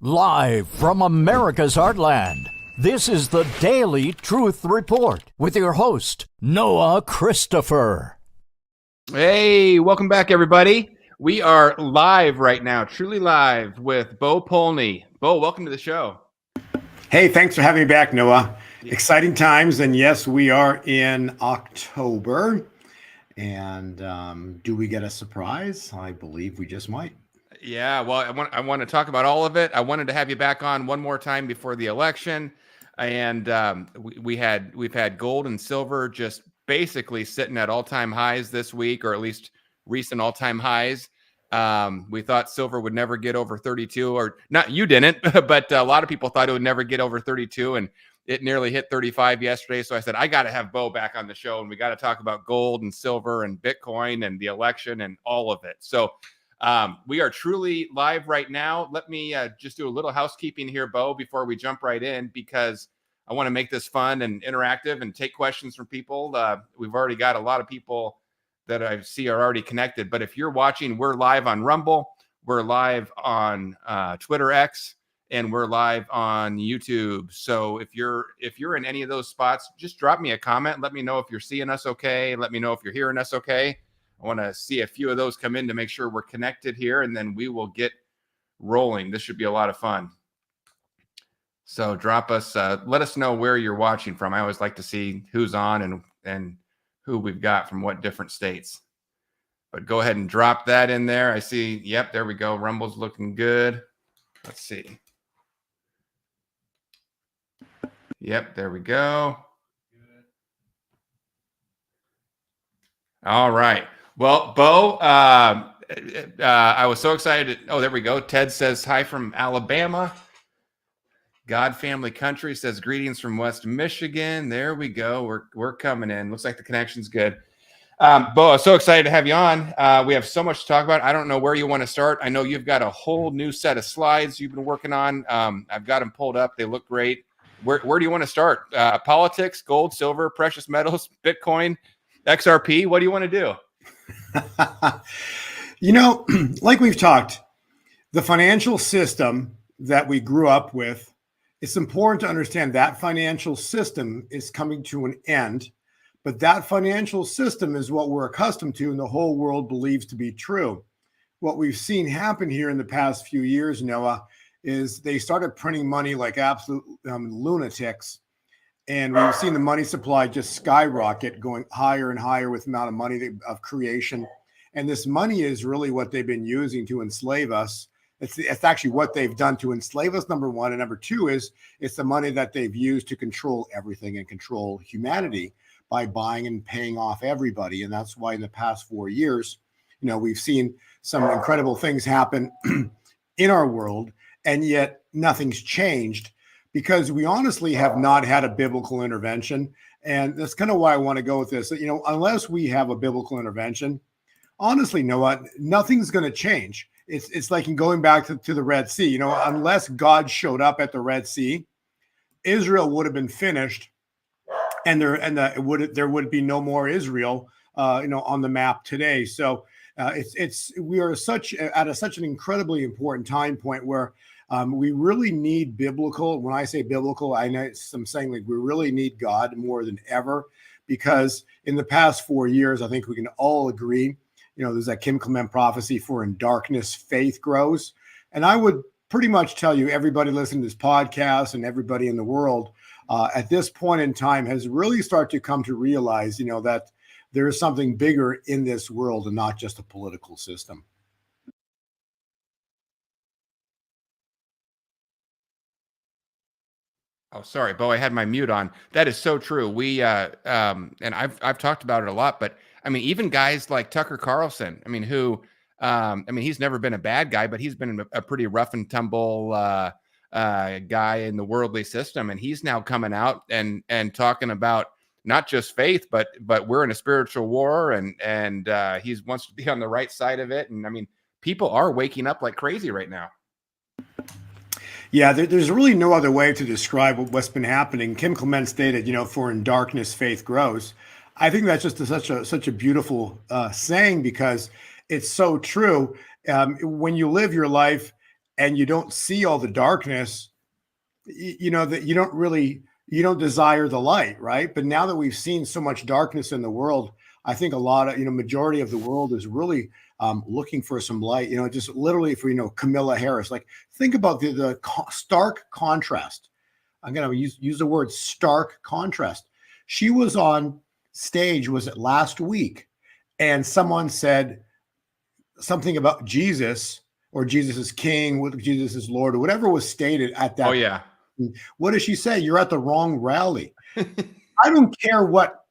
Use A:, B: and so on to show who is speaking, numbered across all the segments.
A: Live from America's heartland, this is the Daily Truth Report with your host, Noah Christopher.
B: Hey, welcome back, everybody. We are live right now, truly live with Bo Polny. Bo, welcome to the show.
C: Hey, thanks for having me back, Noah. Exciting times, and yes, we are in October. And do we get a surprise? I believe we just might.
B: Yeah, well, I want to talk about all of it. I wanted to have you back on one more time before the election, and we've had gold and silver just basically sitting at all-time highs this week, or at least recent all-time highs. We thought silver would never get over 32, or not. You didn't, but a lot of people thought it would never get over 32, and it nearly hit 35 yesterday. So I said, I got to have Bo back on the show, and we got to talk about gold and silver and Bitcoin and the election and all of it. So we are truly live right now. Let me just do a little housekeeping here, Bo, before we jump right in, because I want to make this fun and interactive and take questions from people. We've already got a lot of people that I see are already connected. But if you're watching, we're live on Rumble, we're live on Twitter X, and we're live on YouTube. So if you're in any of those spots, just drop me a comment. Let me know if you're seeing us okay. Let me know if you're hearing us okay. I want to see a few of those come in to make sure we're connected here, and then we will get rolling. This should be a lot of fun. So drop us, let us know where you're watching from. I always like to see who's on and who we've got from what different states. But go ahead and drop that in there. I see, yep, there we go. Rumble's looking good. Let's see. Yep, there we go. All right. Well, Bo, I was so excited. Oh, there we go. Ted says hi from Alabama. God Family Country says greetings from West Michigan. There we go. We're coming in. Looks like the connection's good. Bo, I'm so excited to have you on. We have so much to talk about. I don't know where you want to start. I know you've got a whole new set of slides you've been working on. I've got them pulled up. They look great. Where do you want to start? Politics, gold, silver, precious metals, Bitcoin, XRP. What do you want to do?
C: Like we've talked, the financial system that we grew up with, it's important to understand that financial system is coming to an end, but that financial system is what we're accustomed to and the whole world believes to be true. What we've seen happen here in the past few years, Noah, is they started printing money like absolute lunatics. And we've seen the money supply just skyrocket, going higher and higher with the amount of money of creation. And this money is really what they've been using to enslave us. It's actually what they've done to enslave us, number one. And number two is it's the money that they've used to control everything and control humanity by buying and paying off everybody. And that's why in the past 4 years, we've seen some incredible things happen in our world, and yet nothing's changed, because we honestly have not had a biblical intervention. And that's kind of why I want to go with this. Unless we have a biblical intervention, honestly, Noah, nothing's going to change. It's like in going back to the Red Sea. Unless God showed up at the Red Sea, Israel would have been finished, and there would be no more Israel, on the map today. So we are such an incredibly important time point where we really need biblical. When I say biblical, I'm saying like we really need God more than ever, because in the past 4 years, I think we can all agree, there's that Kim Clement prophecy for in darkness, faith grows. And I would pretty much tell you, everybody listening to this podcast and everybody in the world at this point in time has really started to come to realize, that there is something bigger in this world and not just a political system.
B: Oh, sorry, Bo, I had my mute on. That is so true. We and I've talked about it a lot, but I mean, even guys like Tucker Carlson, he's never been a bad guy, but he's been a pretty rough and tumble guy in the worldly system. And he's now coming out and talking about not just faith, but we're in a spiritual war, and he wants to be on the right side of it. And I mean, people are waking up like crazy right now.
C: Yeah, there's really no other way to describe what's been happening. Kim Clement stated, for in darkness, faith grows. I think that's just such a beautiful saying, because it's so true. When you live your life and you don't see all the darkness, that you don't desire the light, right? But now that we've seen so much darkness in the world, I think a lot of, majority of the world is really looking for some light, just literally for, Camilla Harris. Like, think about the stark contrast. I'm going to use the word stark contrast. She was on stage, was it last week? And someone said something about Jesus, or Jesus is king, Jesus is Lord, or whatever was stated at that.
B: Oh, yeah.
C: What does she say? You're at the wrong rally. I don't care what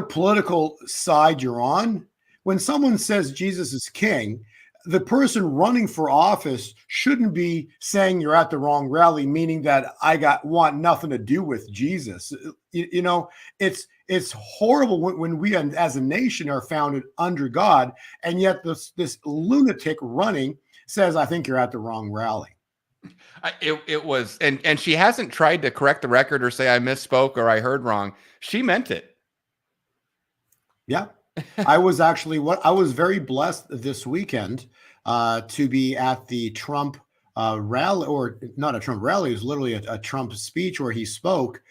C: political side you're on. When someone says Jesus is king, the person running for office shouldn't be saying you're at the wrong rally, meaning that I want nothing to do with Jesus. It's horrible when we as a nation are founded under God, and yet this lunatic running says, I think you're at the wrong rally.
B: It was, and she hasn't tried to correct the record or say I misspoke or I heard wrong. She meant it.
C: Yeah. I was very blessed this weekend to be at the Trump rally, or not a Trump rally. It was literally a Trump speech where he spoke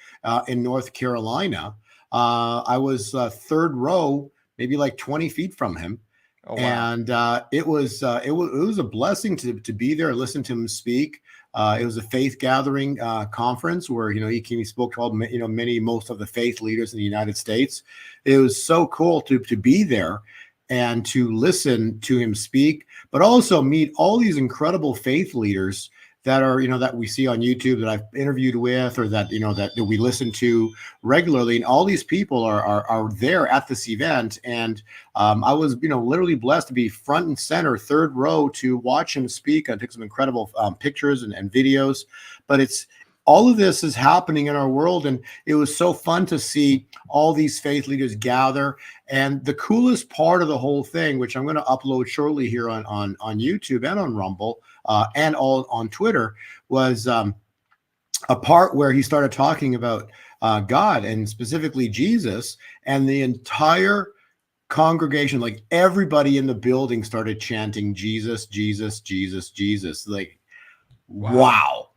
C: in North Carolina. I was third row, maybe like 20 feet from him. Oh, wow. And it was a blessing to be there and listen to him speak. It was a faith gathering conference where, he spoke to all, most of the faith leaders in the United States. It was so cool to be there and to listen to him speak, but also meet all these incredible faith leaders that are, that we see on YouTube, that I've interviewed with, or that, that we listen to regularly. And all these people are there at this event. And I was, literally blessed to be front and center, third row, to watch him speak. I took some incredible pictures and videos, but all of this is happening in our world. And it was so fun to see all these faith leaders gather. And the coolest part of the whole thing, which I'm going to upload shortly here on YouTube and on Rumble, and all on Twitter, was a part where he started talking about God, and specifically Jesus, and the entire congregation, like everybody in the building, started chanting Jesus, Jesus, Jesus, Jesus. Like, wow.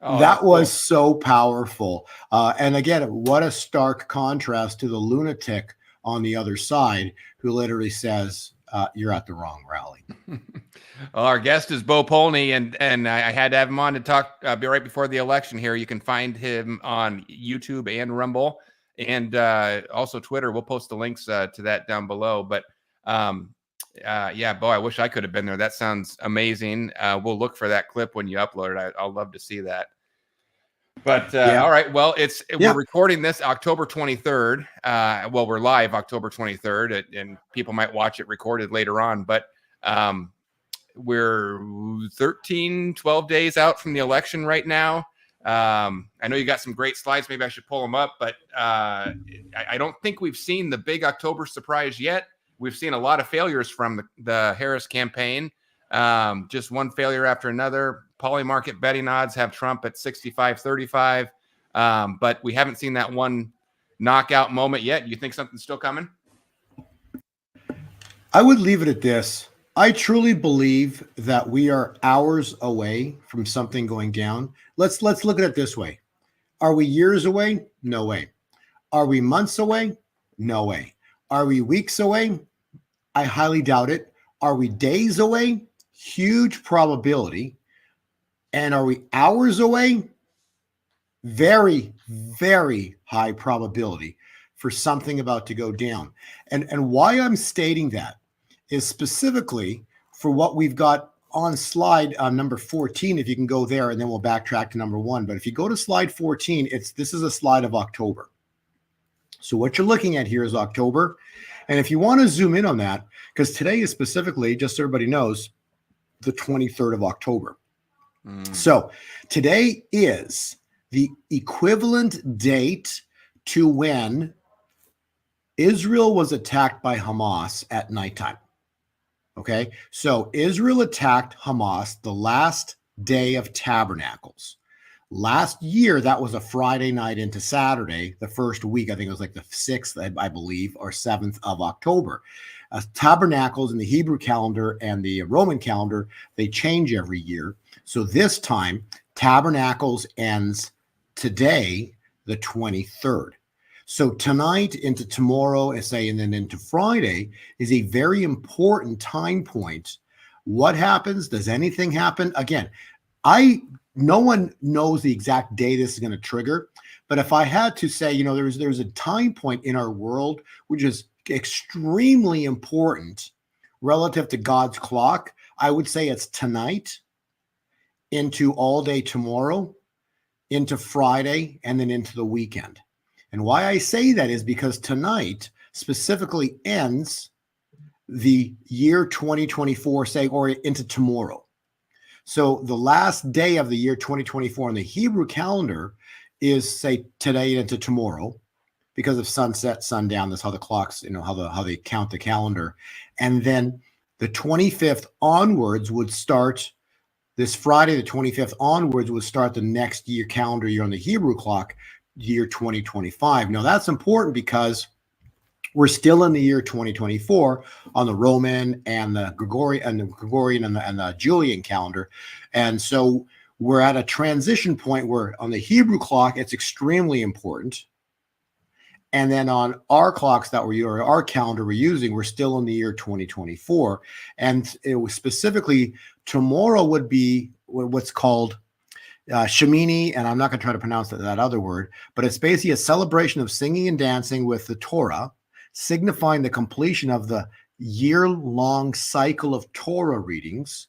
C: Oh, that was so powerful. And again, what a stark contrast to the lunatic on the other side who literally says, you're at the wrong rally.
B: Well, our guest is Bo Polny, and I had to have him on to talk right before the election here. You can find him on YouTube and Rumble, and also Twitter. We'll post the links to that down below. But yeah, Bo, I wish I could have been there. That sounds amazing. We'll look for that clip when you upload it. I'll love to see that. But all right, well, we're recording this October 23rd. Well, we're live October 23rd, and people might watch it recorded later on. But we're 12 days out from the election right now. I know you got some great slides. Maybe I should pull them up, but I don't think we've seen the big October surprise yet. We've seen a lot of failures from the Harris campaign. Just one failure after another. Poly market betting odds have Trump at 65-35. But we haven't seen that one knockout moment yet. You think something's still coming?
C: I would leave it at this. I truly believe that we are hours away from something going down. Let's look at it this way. Are we years away? No way. Are we months away? No way. Are we weeks away? I highly doubt it. Are we days away? Huge probability. And are we hours away? Very, very high probability for something about to go down. And why I'm stating that is specifically for what we've got on slide number 14. If you can go there, and then we'll backtrack to number 1. But if you go to slide 14, this is a slide of October. So what you're looking at here is October. And if you want to zoom in on that, because today is specifically, just so everybody knows, the 23rd of October. So today is the equivalent date to when Israel was attacked by Hamas at nighttime. Okay, so Israel attacked Hamas the last day of Tabernacles. Last year, that was a Friday night into Saturday, the first week. I think it was like the 6th, I believe, or 7th of October. Tabernacles in the Hebrew calendar and the Roman calendar, they change every year. So this time, Tabernacles ends today, the 23rd. So tonight into tomorrow, and then into Friday is a very important time point. What happens? Does anything happen? Again, no one knows the exact day this is going to trigger, but if I had to say, there's a time point in our world which is extremely important relative to God's clock, I would say it's tonight into all day tomorrow, into Friday, and then into the weekend. And why I say that is because tonight specifically ends the year 2024, say, or into tomorrow. So the last day of the year 2024 on the Hebrew calendar is, say, today into tomorrow, because of sunset, sundown. That's how the clocks, how they count the calendar. And then the 25th onwards would start, this Friday, the 25th onwards would start the next year, calendar year on the Hebrew clock, year 2025. Now that's important because we're still in the year 2024 on the Roman and the Gregorian and the Julian calendar. And so we're at a transition point where on the Hebrew clock, it's extremely important. And then on our clocks our calendar we're using, we're still in the year 2024. And it was specifically tomorrow would be what's called Shemini, and I'm not going to try to pronounce that other word, but it's basically a celebration of singing and dancing with the Torah, signifying the completion of the year-long cycle of Torah readings.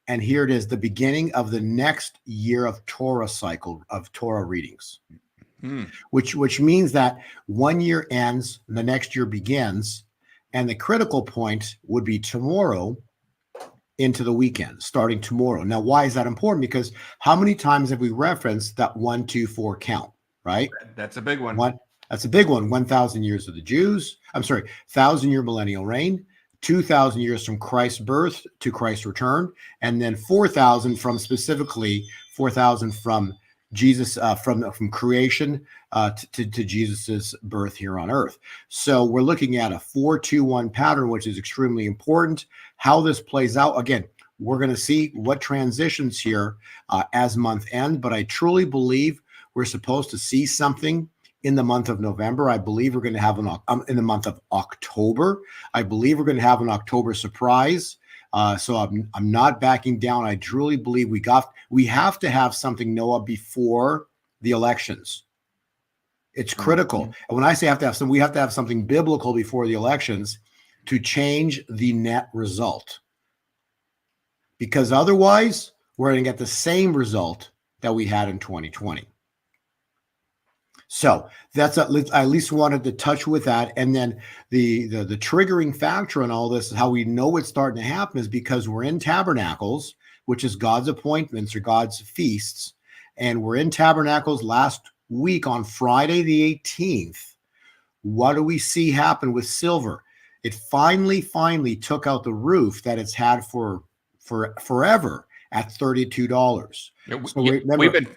C: And here it is, the beginning of the next year of Torah cycle of Torah readings, which means that one year ends, the next year begins, and the critical point would be tomorrow into the weekend, starting tomorrow. Now, why is that important? Because how many times have we referenced that 1, 2, 4 count, right?
B: That's a big one.
C: That's a big one. 1,000 years of the Jews. 1,000-year millennial reign, 2,000 years from Christ's birth to Christ's return, and then 4,000 from Jesus, from creation to Jesus's birth here on earth. So we're looking at a 4-2-1 pattern, which is extremely important. How this plays out, again, we're going to see what transitions here as month end, but I truly believe we're supposed to see something in the month of November. I believe we're going to have in the month of October. I believe we're going to have an October surprise. So I'm not backing down. I truly believe we have to have something, Noah, before the elections. It's critical. And when I say have to have we have to have something biblical before the elections to change the net result. Because otherwise, we're going to get the same result that we had in 2020. So that's I at least wanted to touch with that. And then the triggering factor in all this, how we know it's starting to happen, is because we're in tabernacles, which is God's appointments or God's feasts. And we're in tabernacles last week on Friday the 18th. What do we see happen with silver? It finally took out the roof that it's had for forever at $32.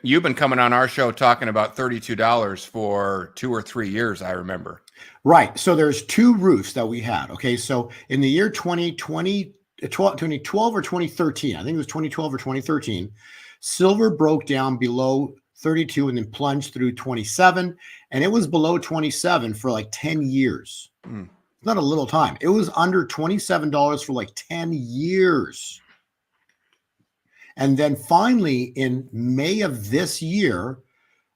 B: You've been coming on our show talking about $32 for 2 or 3 years, I remember.
C: Right. So there's two roofs that we had. Okay. So in the year 2012 or 2013, I think it was 2012 or 2013, silver broke down below 32 and then plunged through 27. And it was below 27 for like 10 years. It's not a little time. It was under $27 for like 10 years. And then finally, in May of this year,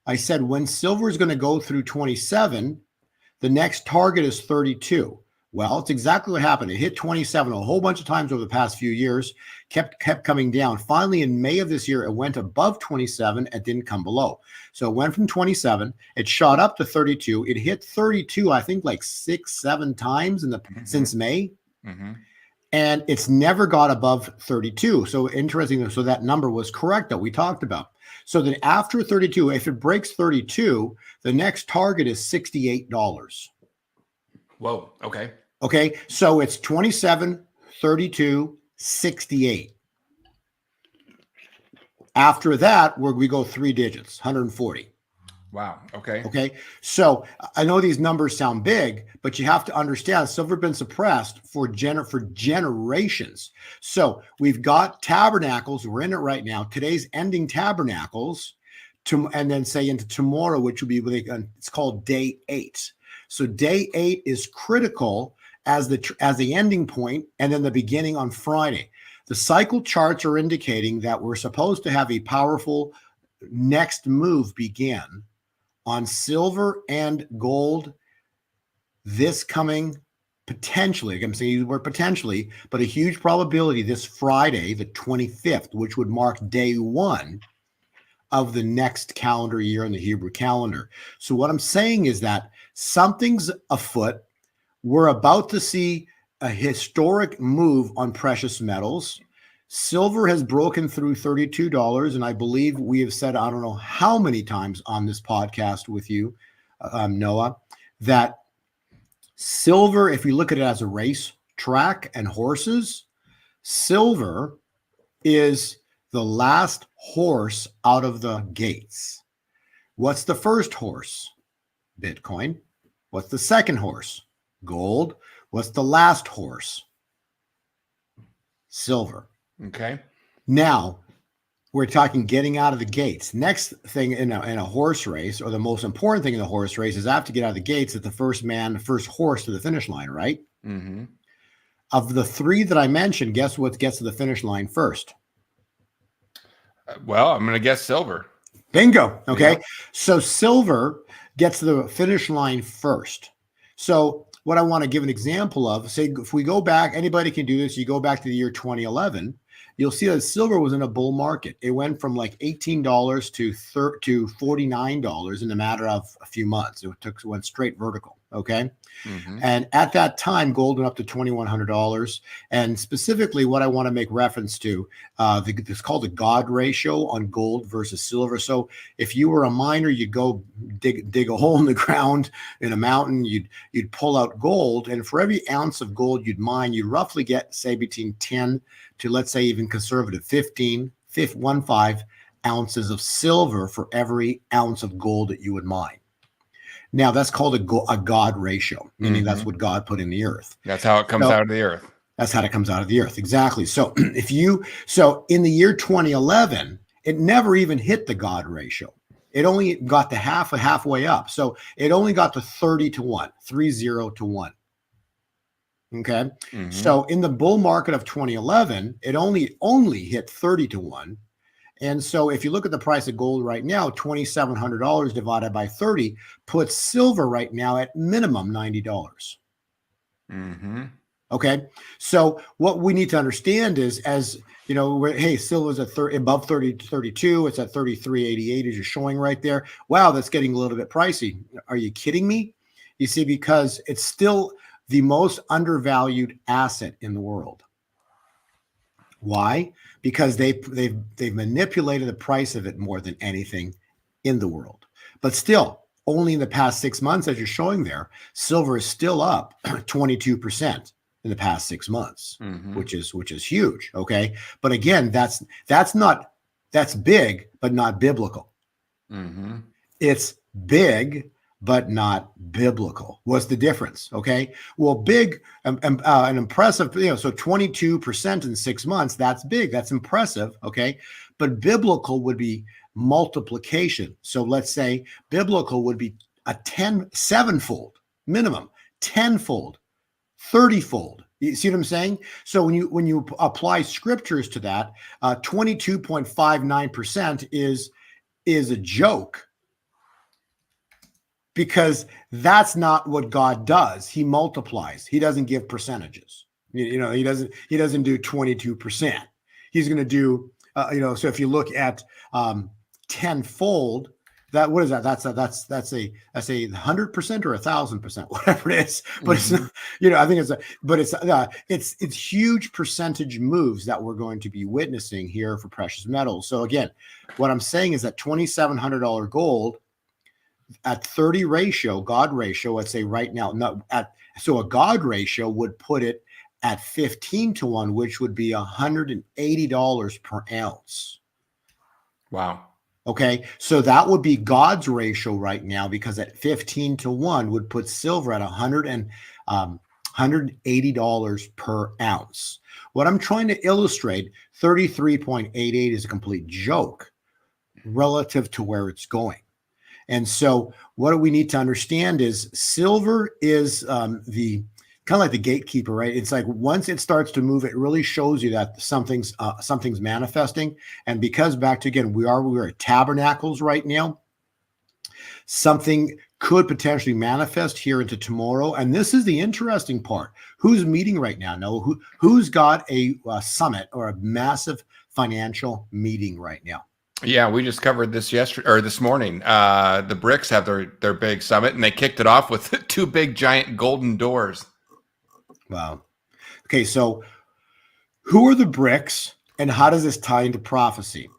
C: I said, when silver is going to go through 27, the next target is 32. Well, it's exactly what happened. It hit 27 a whole bunch of times over the past few years, kept coming down. Finally, in May of this year, it went above 27 and didn't come below. So it went from 27, it shot up to 32. It hit 32, I think, like 6-7 times since May. And it's never got above 32. So interesting. So that number was correct that we talked about. So then after 32, if it breaks 32, the next target is $68.
B: Whoa. Okay.
C: Okay. So it's 27, 32, 68. After that, we go 3 digits, 140.
B: Wow. Okay.
C: Okay. So I know these numbers sound big, but you have to understand silver has been suppressed for generations. So we've got tabernacles. We're in it right now. Today's ending tabernacles, and then say into tomorrow, which will be it's called day 8. So day 8 is critical as the ending point, and then the beginning on Friday. The cycle charts are indicating that we're supposed to have a powerful next move begin on silver and gold this coming potentially, I'm saying the word potentially, but a huge probability this Friday, the 25th, which would mark day 1 of the next calendar year in the Hebrew calendar. So what I'm saying is that something's afoot. We're about to see a historic move on precious metals. Silver has broken through $32, and I believe we have said, I don't know how many times on this podcast with you, Noah, that silver, if you look at it as a race track and horses, silver is the last horse out of the gates. What's the first horse? Bitcoin. What's the second horse? Gold. What's the last horse? Silver.
B: Okay.
C: Now we're talking getting out of the gates. Next thing in a horse race, or the most important thing in the horse race, is I have to get out of the gates at the first horse to the finish line, right?
B: Mm-hmm.
C: Of the 3 that I mentioned, guess what gets to the finish line first?
B: Well, I'm going to guess silver.
C: Bingo. Okay.
B: Yeah.
C: So silver gets to the finish line first. So what I want to give an example of, say, if we go back, anybody can do this. You go back to the year 2011, you'll see that silver was in a bull market. It went from like $18 to $49 in a matter of a few months. It went straight vertical. Okay.
B: Mm-hmm.
C: And at that time, gold went up to $2,100. And specifically, what I want to make reference to, it's called the God ratio on gold versus silver. So if you were a miner, you'd go dig a hole in the ground in a mountain, you'd pull out gold, and for every ounce of gold you'd mine, you'd roughly get, say, between 10 to, let's say, even conservative 15 ounces of silver for every ounce of gold that you would mine. Now, that's called a God ratio, meaning that's what God put in the earth.
B: That's how it comes out of the earth.
C: That's how it comes out of the earth. Exactly. So so in the year 2011, it never even hit the God ratio. It only got to halfway up. So it only got to 30 to 1, 30 to 1. Okay.
B: Mm-hmm.
C: So in the bull market of 2011, it only hit 30 to 1. And so if you look at the price of gold right now, $2,700 divided by 30 puts silver right now at minimum $90.
B: Mm-hmm.
C: Okay. So what we need to understand is, as you know, hey, silver's at above 30 to 32. It's at 33.88 as you're showing right there. Wow, that's getting a little bit pricey. Are you kidding me? You see, because it's still the most undervalued asset in the world. Why? Because they've manipulated the price of it more than anything in the world. But still, only in the past 6 months, as you're showing there, silver is still up 22% in the past 6 months,
B: mm-hmm.
C: which is huge. Okay, but again, that's big, but not biblical.
B: Mm-hmm.
C: It's big, but not biblical. What's the difference? Okay. Well, big, an impressive, so 22% in 6 months, that's big. That's impressive. Okay. But biblical would be multiplication. So let's say biblical would be a 7-fold minimum, 10-fold, 30-fold. You see what I'm saying? So when you apply scriptures to that, 22.59% is a joke. Because that's not what God does. He multiplies. He doesn't give percentages. He doesn't do 22%. He's going to do, so if you look at 10-fold, what is that? That's a 100% or 1,000%, whatever it is. But
B: mm-hmm.
C: It's, I think it's huge percentage moves that we're going to be witnessing here for precious metals. So again, what I'm saying is that $2,700 gold at 30 ratio, God ratio, let's say right now, so a God ratio would put it at 15 to 1, which would be $180 per ounce.
B: Wow.
C: Okay, so that would be God's ratio right now, because at 15-1 would put silver at $180 per ounce. What I'm trying to illustrate, 33.88 is a complete joke relative to where it's going. And so what we need to understand is silver is the kind of like the gatekeeper, right? It's like once it starts to move, it really shows you that something's manifesting. And because back to again, we're at tabernacles right now. Something could potentially manifest here into tomorrow. And this is the interesting part. Who's meeting right now? No, who's got a summit or a massive financial meeting right now?
B: Yeah, we just covered this yesterday or this morning. The BRICS have their big summit, and they kicked it off with two big giant golden doors.
C: Wow. Okay, so who are the BRICS and how does this tie into prophecy?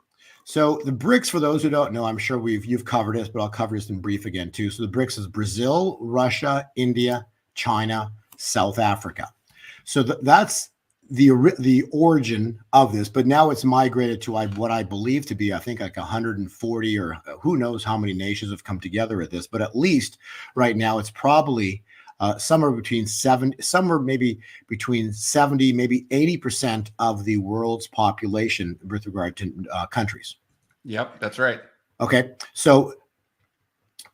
C: So the BRICS, for those who don't know, I'm sure you've covered this, but I'll cover this in brief again too. So the BRICS is Brazil, Russia, India, China, South Africa. So that's the origin of this, but now it's migrated to what I believe to be, I think, like 140 or who knows how many nations have come together at this, but at least right now it's probably somewhere between 70, maybe between 70, maybe 80% of the world's population with regard to countries.
B: Yep, that's right.
C: Okay, so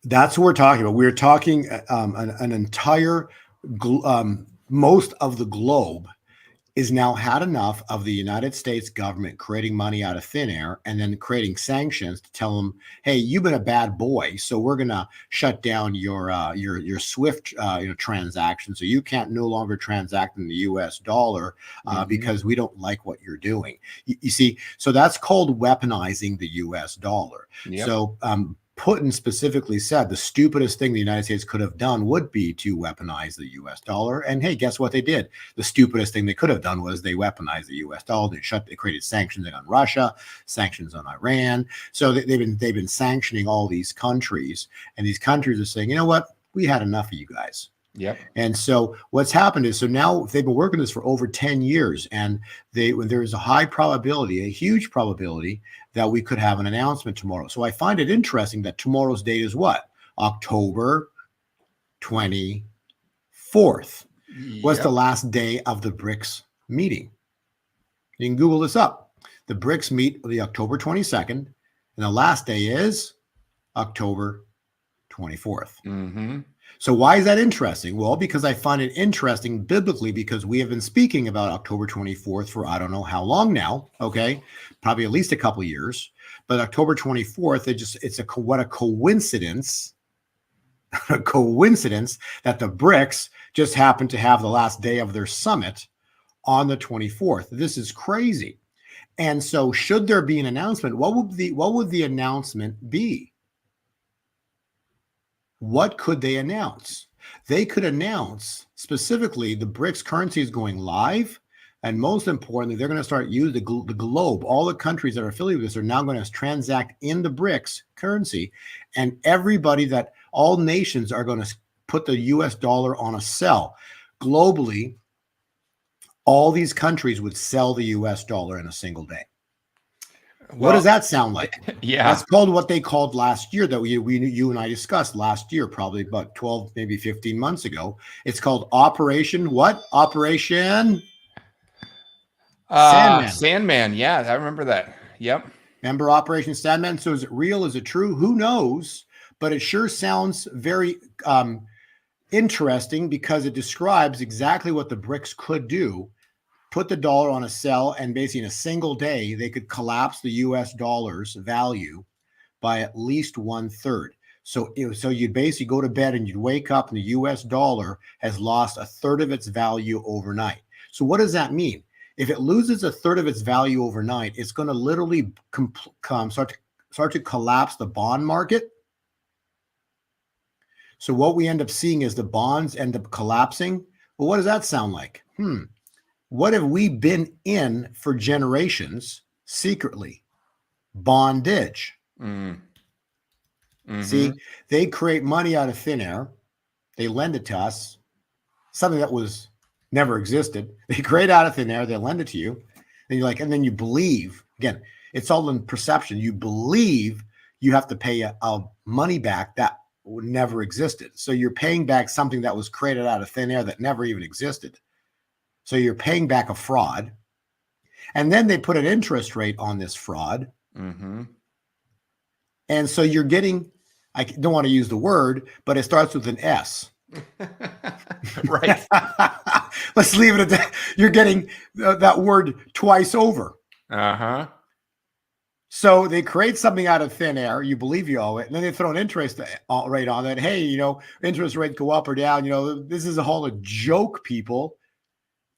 C: that's what we're talking about. We're talking an entire, most of the globe is now had enough of the United States government creating money out of thin air and then creating sanctions to tell them, hey, you've been a bad boy, so we're going to shut down your SWIFT transaction, so you can't no longer transact in the U.S. dollar because we don't like what you're doing. You see, so that's called weaponizing the U.S. dollar.
B: Yep.
C: So Putin specifically said the stupidest thing the United States could have done would be to weaponize the U.S. dollar. And hey, guess what they did? The stupidest thing they could have done was they weaponized the U.S. dollar. They created sanctions on Russia, sanctions on Iran. So they've been sanctioning all these countries, and these countries are saying, you know what? We had enough of you guys.
B: Yep.
C: And so what's happened is, so now they've been working this for over 10 years, and there's a high probability, a huge probability that we could have an announcement tomorrow. So I find it interesting that tomorrow's date is what? October 24th was the last day of the BRICS meeting. You can Google this up. The BRICS meet the October 22nd, and the last day is October 24th.
B: Mm-hmm.
C: So why is that interesting? Well, because I find it interesting biblically, because we have been speaking about October 24th for I don't know how long now, okay? Probably at least a couple of years. But October 24th, what a coincidence, a coincidence that the BRICS just happened to have the last day of their summit on the 24th. This is crazy. And so should there be an announcement, what would the announcement be? What could they announce? They could announce specifically the BRICS currency is going live. And most importantly, they're going to start using the globe. All the countries that are affiliated with this are now going to transact in the BRICS currency. And all nations are going to put the US dollar on a sell. Globally, all these countries would sell the US dollar in a single day. What does that sound like?
B: Yeah.
C: That's called what they called last year that you and I discussed last year, probably about 12, maybe 15 months ago. It's called Operation what? Operation Sandman.
B: Sandman. Yeah, I remember that. Yep.
C: Remember Operation Sandman? So is it real? Is it true? Who knows? But it sure sounds very interesting because it describes exactly what the BRICS could do. Put the dollar on a sell, and basically in a single day, they could collapse the US dollar's value by at least 1/3. So you'd basically go to bed and you'd wake up and the US dollar has lost 1/3 of its value overnight. So what does that mean? If it loses 1/3 of its value overnight, it's going to literally start to collapse the bond market. So what we end up seeing is the bonds end up collapsing. Well, what does that sound like? What have we been in for generations secretly? Bondage.
B: Mm-hmm.
C: See, they create money out of thin air. They lend it to us, something that was never existed. They create out of thin air. They lend it to you. And you're like, and then you believe. Again, It's all in perception. You believe you have to pay a money back that never existed. So you're paying back something that was created out of thin air that never even existed. So you're paying back a fraud. And then they put an interest rate on this fraud.
B: Mm-hmm.
C: And so you're getting, I don't want to use the word, but it starts with an S.
B: Right.
C: Let's leave it at that. You're getting that word twice over.
B: Uh-huh.
C: So they create something out of thin air. You believe you owe it. And then they throw an interest rate on it. Hey, interest rates go up or down. This is a whole joke, people.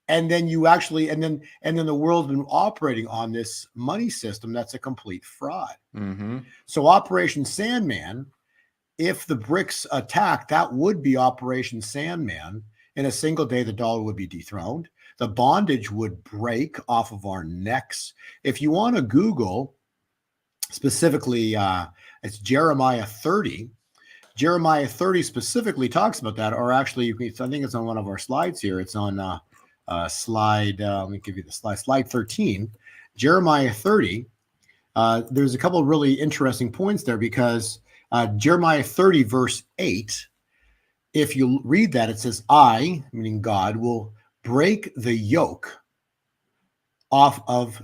C: And then you actually, and then the world's been operating on this money system that's a complete fraud.
B: Mm-hmm.
C: So Operation Sandman, if the BRICS attack, that would be Operation Sandman. In a single day, the dollar would be dethroned. The bondage would break off of our necks. If you want to Google, specifically, it's Jeremiah 30. Jeremiah 30 specifically talks about that, or actually, I think it's on one of our slides here. It's on slide, let me give you the slide 13. Jeremiah 30. There's a couple of really interesting points there because Jeremiah 30, verse 8, if you read that, it says, I, meaning God, will break the yoke off of,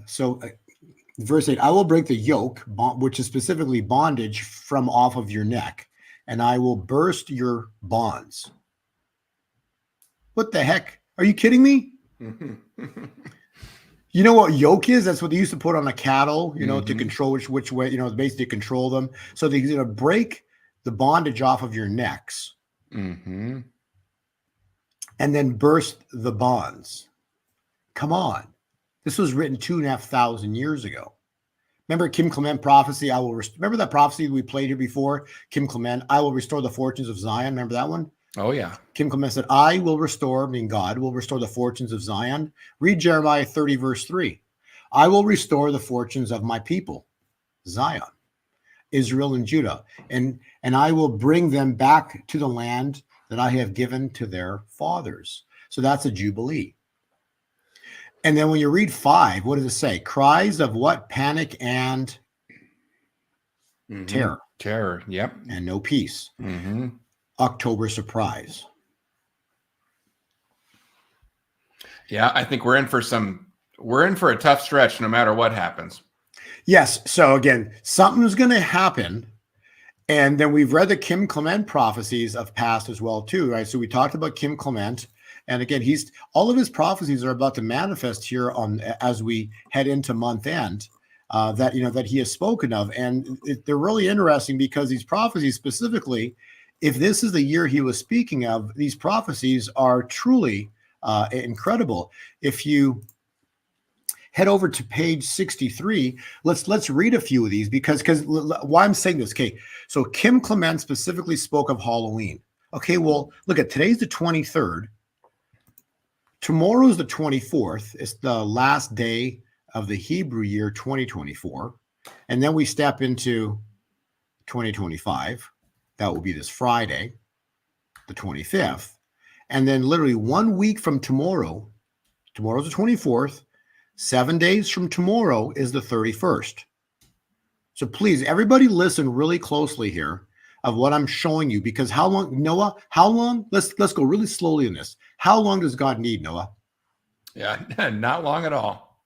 C: verse 8, I will break the yoke, which is specifically bondage, from off of your neck, and I will burst your bonds. What the heck? Are you kidding me? You know what yoke is? That's what they used to put on a cattle, to control which way, basically to control them. So they're going to break the bondage off of your necks and then burst the bonds. Come on. This was written 2,500 years ago. Remember Kim Clement prophecy? Remember that prophecy we played here before? Kim Clement, I will restore the fortunes of Zion. Remember that one?
B: Oh, yeah.
C: Kim Clement said, I will restore, God will restore the fortunes of Zion. Read Jeremiah 30, verse 3. I will restore the fortunes of my people, Zion, Israel and Judah, and I will bring them back to the land that I have given to their fathers. So that's a Jubilee. And then when you read 5, what does it say? Cries of what? Panic and terror.
B: Terror, yep.
C: And no peace. October surprise.
B: Yeah, I think we're in for a tough stretch no matter what happens.
C: Yes. So again, something's going to happen. And then we've read the Kim Clement prophecies of past as well, too, right? So we talked about Kim Clement. And again, all of his prophecies are about to manifest here as we head into month end, that he has spoken of. And they're really interesting because these prophecies specifically, if this is the year he was speaking of, these prophecies are truly incredible. If you head over to page 63, let's read a few of these because why I'm saying this. Okay, so Kim Clement specifically spoke of Halloween. Okay, well, look at today's the 23rd. Tomorrow's the 24th. It's the last day of the Hebrew year 2024. And then we step into 2025. That will be this Friday, the 25th. And then literally 1 week from tomorrow's the 24th, 7 days from tomorrow is the 31st. So please, everybody listen really closely here of what I'm showing you, because how long, Noah, let's go really slowly in this. How long does God need, Noah?
B: Yeah, not long at all.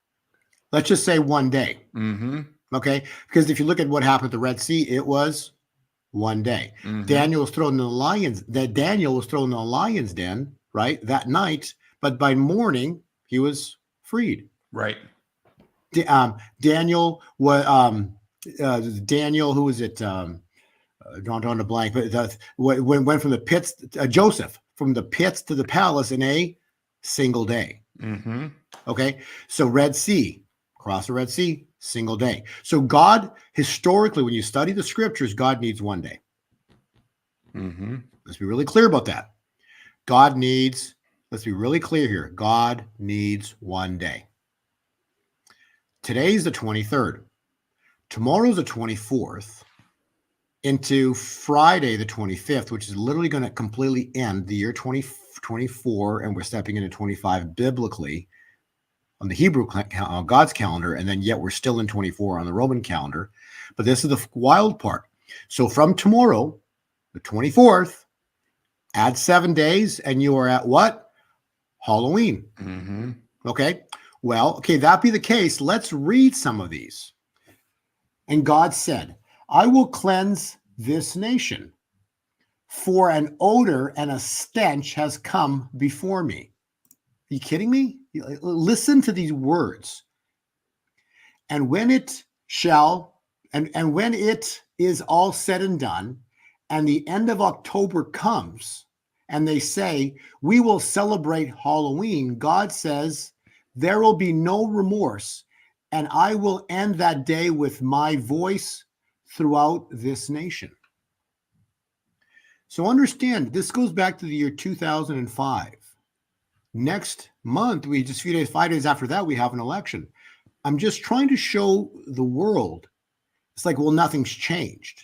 C: Let's just say 1 day. Okay. Because if you look at what happened at the Red Sea, it was 1 day. Daniel was thrown in the lion's den, right, that night, but by morning he was freed.
B: Right.
C: Daniel was Daniel, who was it? Drawn on a blank, but went from the pits. Joseph from the pits to the palace in a single day. Okay, so Red Sea, cross the Red Sea, single day. So God, historically, when you study the scriptures, God needs 1 day. Let's be really clear about that. Let's be really clear here. God needs 1 day. Today's the 23rd. Tomorrow's the 24th. Into Friday, the 25th, which is literally going to completely end the year 2024, and we're stepping into 25 biblically. on the Hebrew God's calendar, and then yet we're still in 24 on the Roman calendar. But this is the wild part. So from tomorrow, the 24th, add 7 days, and you are at what? Halloween.
B: Mm-hmm.
C: Okay. Well, okay, that be the case. Let's read some of these. And God said, I will cleanse this nation, for an odor and a stench has come before me. Are you kidding me? Listen to these words. And when it shall, and when it is all said and done, and the end of October comes, and they say, we will celebrate Halloween, God says, there will be no remorse, and I will end that day with my voice throughout this nation. So understand, this goes back to the year 2005. Next month, we just 5 days after that, we have an election. I'm just trying to show the world, it's like, well, nothing's changed,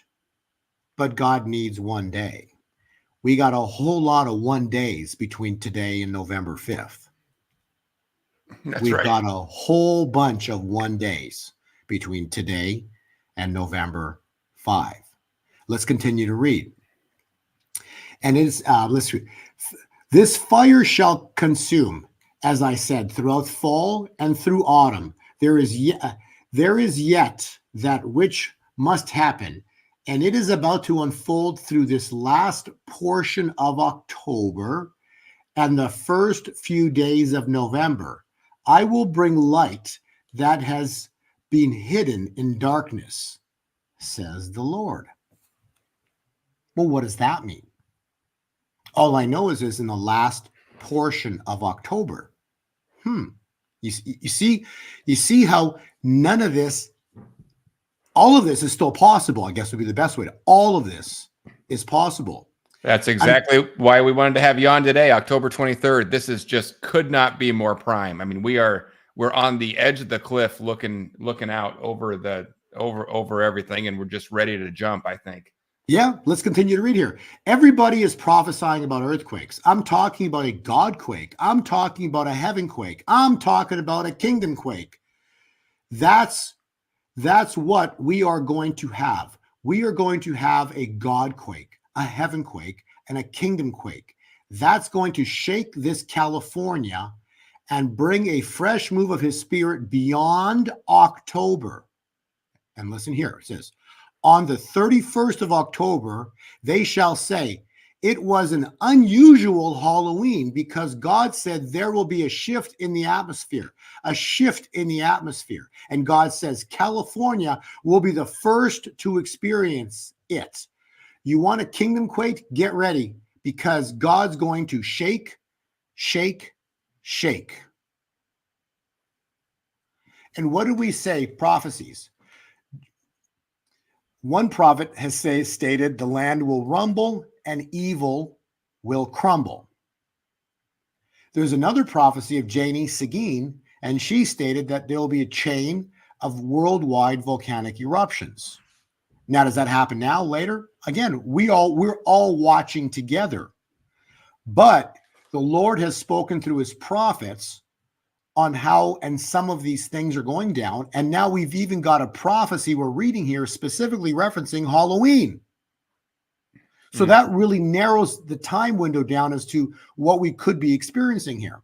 C: but God needs one day. We got a whole lot of 1 days between today and November 5th. We've got a whole bunch of 1 days between today and November 5. Let's continue to read. And it's, let's read. This fire shall consume, as I said, throughout fall and through autumn. There is yet that which must happen, and it is about to unfold through this last portion of October and the first few days of November. I will bring light that has been hidden in darkness, says the Lord. Well, what does that mean? All I know is in the last portion of October. You see how none of this, all of this is still possible, I guess would be the best way to, all of this is possible.
B: That's exactly why we wanted to have you on today, October 23rd. This is just could not be more prime. I mean, we're on the edge of the cliff looking out over everything, and we're just ready to jump, I think.
C: Yeah, let's continue to read here. Everybody is prophesying about earthquakes. I'm talking about a God quake. I'm talking about a heaven quake. I'm talking about a kingdom quake. That's what we are going to have. We are going to have a God quake, a heaven quake, and a kingdom quake. That's going to shake this California and bring a fresh move of his spirit beyond October. And listen here, it says, on the 31st of October, they shall say, it was an unusual Halloween because God said there will be a shift in the atmosphere, a shift in the atmosphere. And God says California will be the first to experience it. You want a kingdom quake? Get ready, because God's going to shake, shake, shake. And what do we say? Prophecies. One prophet has stated the land will rumble and evil will crumble. There's another prophecy of Janie Seguin, and she stated that there will be a chain of worldwide volcanic eruptions. Now, does that happen now, later? Again, we're all watching together. But the Lord has spoken through his prophets on how and some of these things are going down. And now we've even got a prophecy we're reading here specifically referencing Halloween. So that really narrows the time window down as to what we could be experiencing here.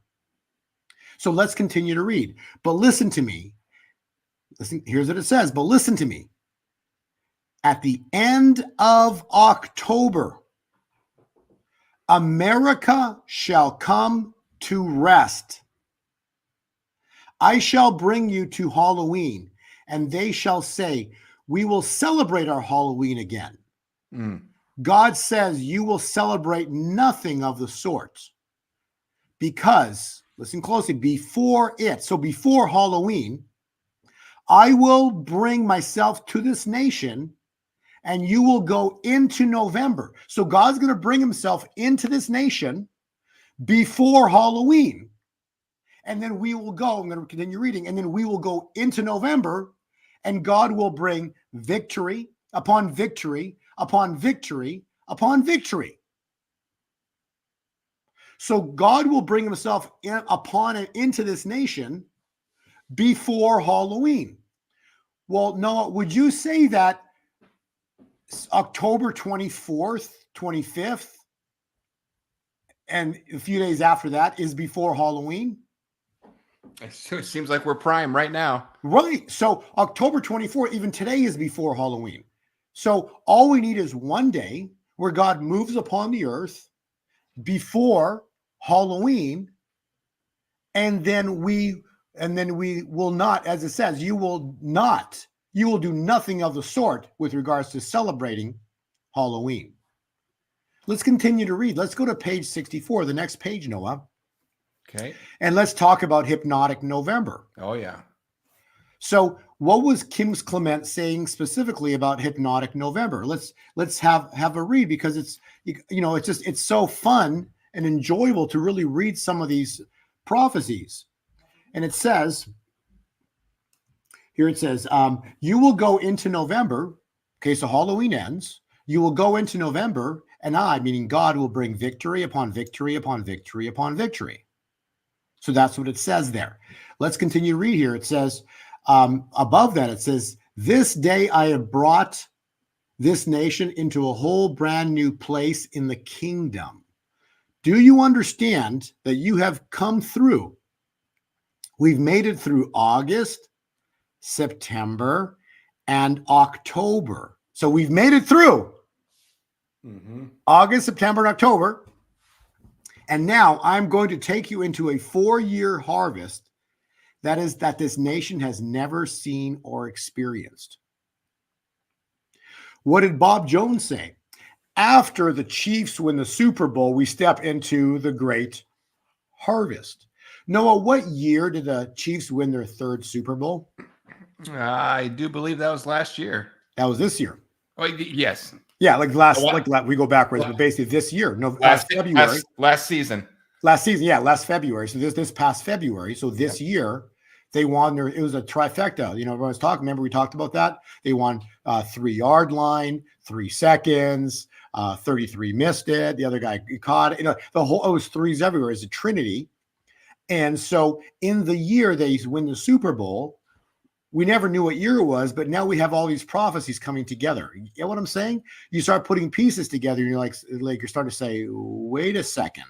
C: So let's continue to read. But listen to me. Listen, here's what it says. But listen to me. At the end of October, America shall come to rest. I shall bring you to Halloween, and they shall say, we will celebrate our Halloween again. God says you will celebrate nothing of the sort, because, listen closely, before Halloween, I will bring myself to this nation, and you will go into November. So God's going to bring himself into this nation before Halloween. And then we will go, I'm going to continue reading, and then we will go into November, and God will bring victory upon victory upon victory upon victory. So God will bring himself into this nation before Halloween. Well, Noah, would you say that October 24th, 25th, and a few days after that is before Halloween?
B: It seems like we're prime right now.
C: Right. So October 24th, even today, is before Halloween. So all we need is one day where God moves upon the earth before Halloween, and then we will not, as it says, you will do nothing of the sort with regards to celebrating Halloween. Let's continue to read. Let's go to page 64, the next page, Noah.
B: Okay.
C: And let's talk about Hypnotic November.
B: Oh, yeah.
C: So what was Kim Clement saying specifically about Hypnotic November? Let's have a read, because it's so fun and enjoyable to really read some of these prophecies. And it says, you will go into November. Okay, so Halloween ends. You will go into November, and I, meaning God, will bring victory upon victory upon victory upon victory. So that's what it says there. Let's continue to read here. It says, above that, it says, this day I have brought this nation into a whole brand new place in the kingdom. Do you understand that you have come through? We've made it through August, September, and October. So we've made it through August, September, and October. And now I'm going to take you into a 4-year harvest that this nation has never seen or experienced. What did Bob Jones say? After the Chiefs win the Super Bowl, we step into the great harvest. Noah, what year did the Chiefs win their 3rd Super Bowl?
B: I do believe that was last year.
C: That was this year.
B: Oh, yes.
C: Yeah, we go backwards, but basically this year,
B: February. Last season.
C: Yeah, last February. So this past February. So this year, they won it was a trifecta. Everyone's talking. Remember, we talked about that. They won 3-yard line, 3 seconds, 33 missed it. The other guy caught it. It was threes everywhere. It's a trinity. And so in the year they win the Super Bowl, we never knew what year it was, but now we have all these prophecies coming together. You know what I'm saying? You start putting pieces together, and you're like you're starting to say, wait a second.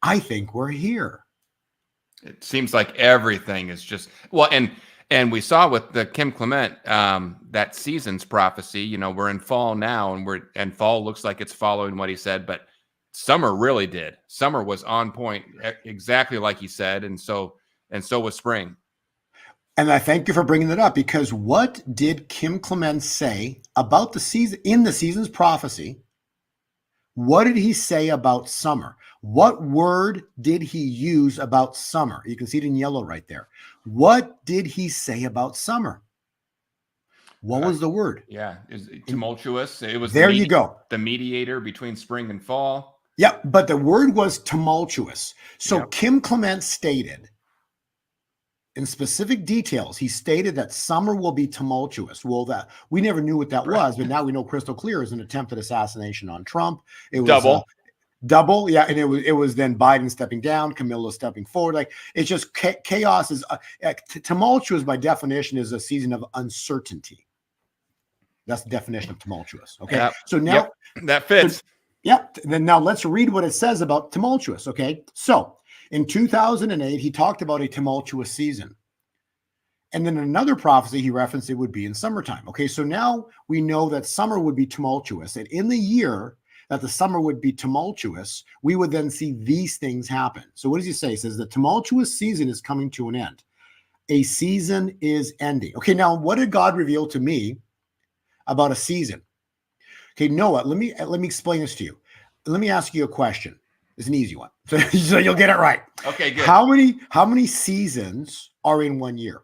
C: I think we're here.
B: It seems like everything is just and we saw with the Kim Clement that season's prophecy. We're in fall now, and fall looks like it's following what he said, but summer really did. Summer was on point, exactly like he said, and so was spring.
C: And I thank you for bringing that up, because what did Kim Clement say about the season in the season's prophecy? What did he say about summer? What word did he use about summer? You can see it in yellow right there. What did he say about summer? What was the word?
B: Yeah, tumultuous. It was
C: you go.
B: The mediator between spring and fall.
C: Yeah, but the word was tumultuous. So
B: Yep.
C: Kim Clement stated, in specific details, he stated that summer will be tumultuous. Well, that we never knew what that was, but now we know crystal clear is an attempted assassination on Trump. It was double, yeah, and it was then Biden stepping down, Camilla stepping forward. Like, it's just chaos. Is tumultuous by definition is a season of uncertainty. That's the definition of tumultuous. Okay,
B: Yep.
C: So now
B: that fits.
C: Then now let's read what it says about tumultuous. Okay, so in 2008, he talked about a tumultuous season. And then another prophecy he referenced, it would be in summertime. Okay, so now we know that summer would be tumultuous. And in the year that the summer would be tumultuous, we would then see these things happen. So what does he say? He says the tumultuous season is coming to an end. A season is ending. Okay, now what did God reveal to me about a season? Okay, Noah, let me explain this to you. Let me ask you a question. It's an easy one, so you'll get it right.
B: Okay, good.
C: How many seasons are in 1 year?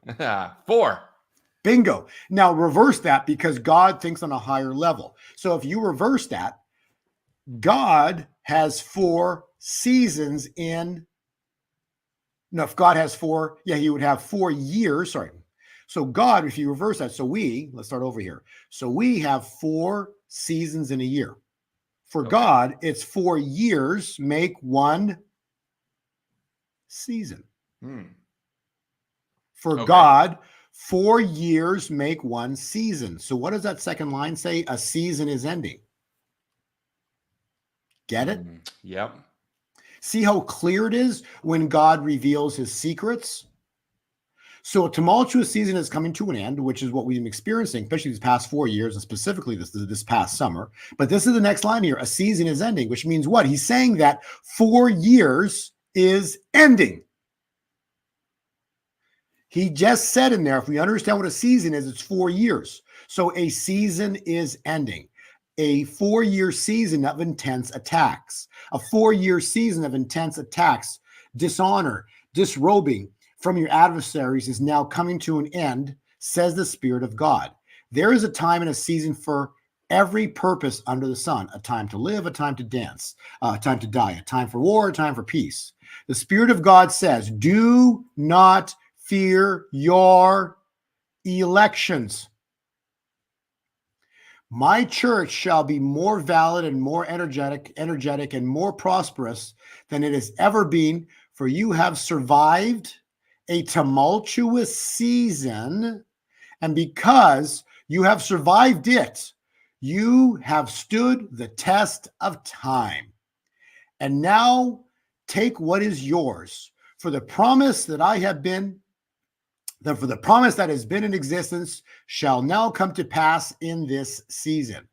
B: 4.
C: Bingo. Now reverse that, because God thinks on a higher level. So if you reverse that, God has 4 seasons in. No, if God has 4, he would have 4 years. Sorry. So God, if you reverse that, let's start over here. So we have 4 seasons in a year. For God, it's 4 years make 1 season. For
B: Okay.
C: God, 4 years make one season. So what does that second line say? A season is ending. Get it?
B: Yep.
C: See how clear it is when God reveals his secrets? So a tumultuous season is coming to an end, which is what we've been experiencing, especially these past 4 years, and specifically this past summer. But this is the next line here. A season is ending, which means what? He's saying that 4 years is ending. He just said in there, if we understand what a season is, it's 4 years. So a season is ending. A 4-year season of intense attacks. A 4-year season of intense attacks, dishonor, disrobing from your adversaries is now coming to an end, says the Spirit of God. There is a time and a season for every purpose under the sun, a time to live, a time to dance, a time to die, a time for war, a time for peace. The Spirit of God says, do not fear your elections. My church shall be more valid and more energetic and more prosperous than it has ever been, for you have survived a tumultuous season, and because you have survived it, you have stood the test of time. And now take what is yours, for the promise that for the promise that has been in existence shall now come to pass in this season.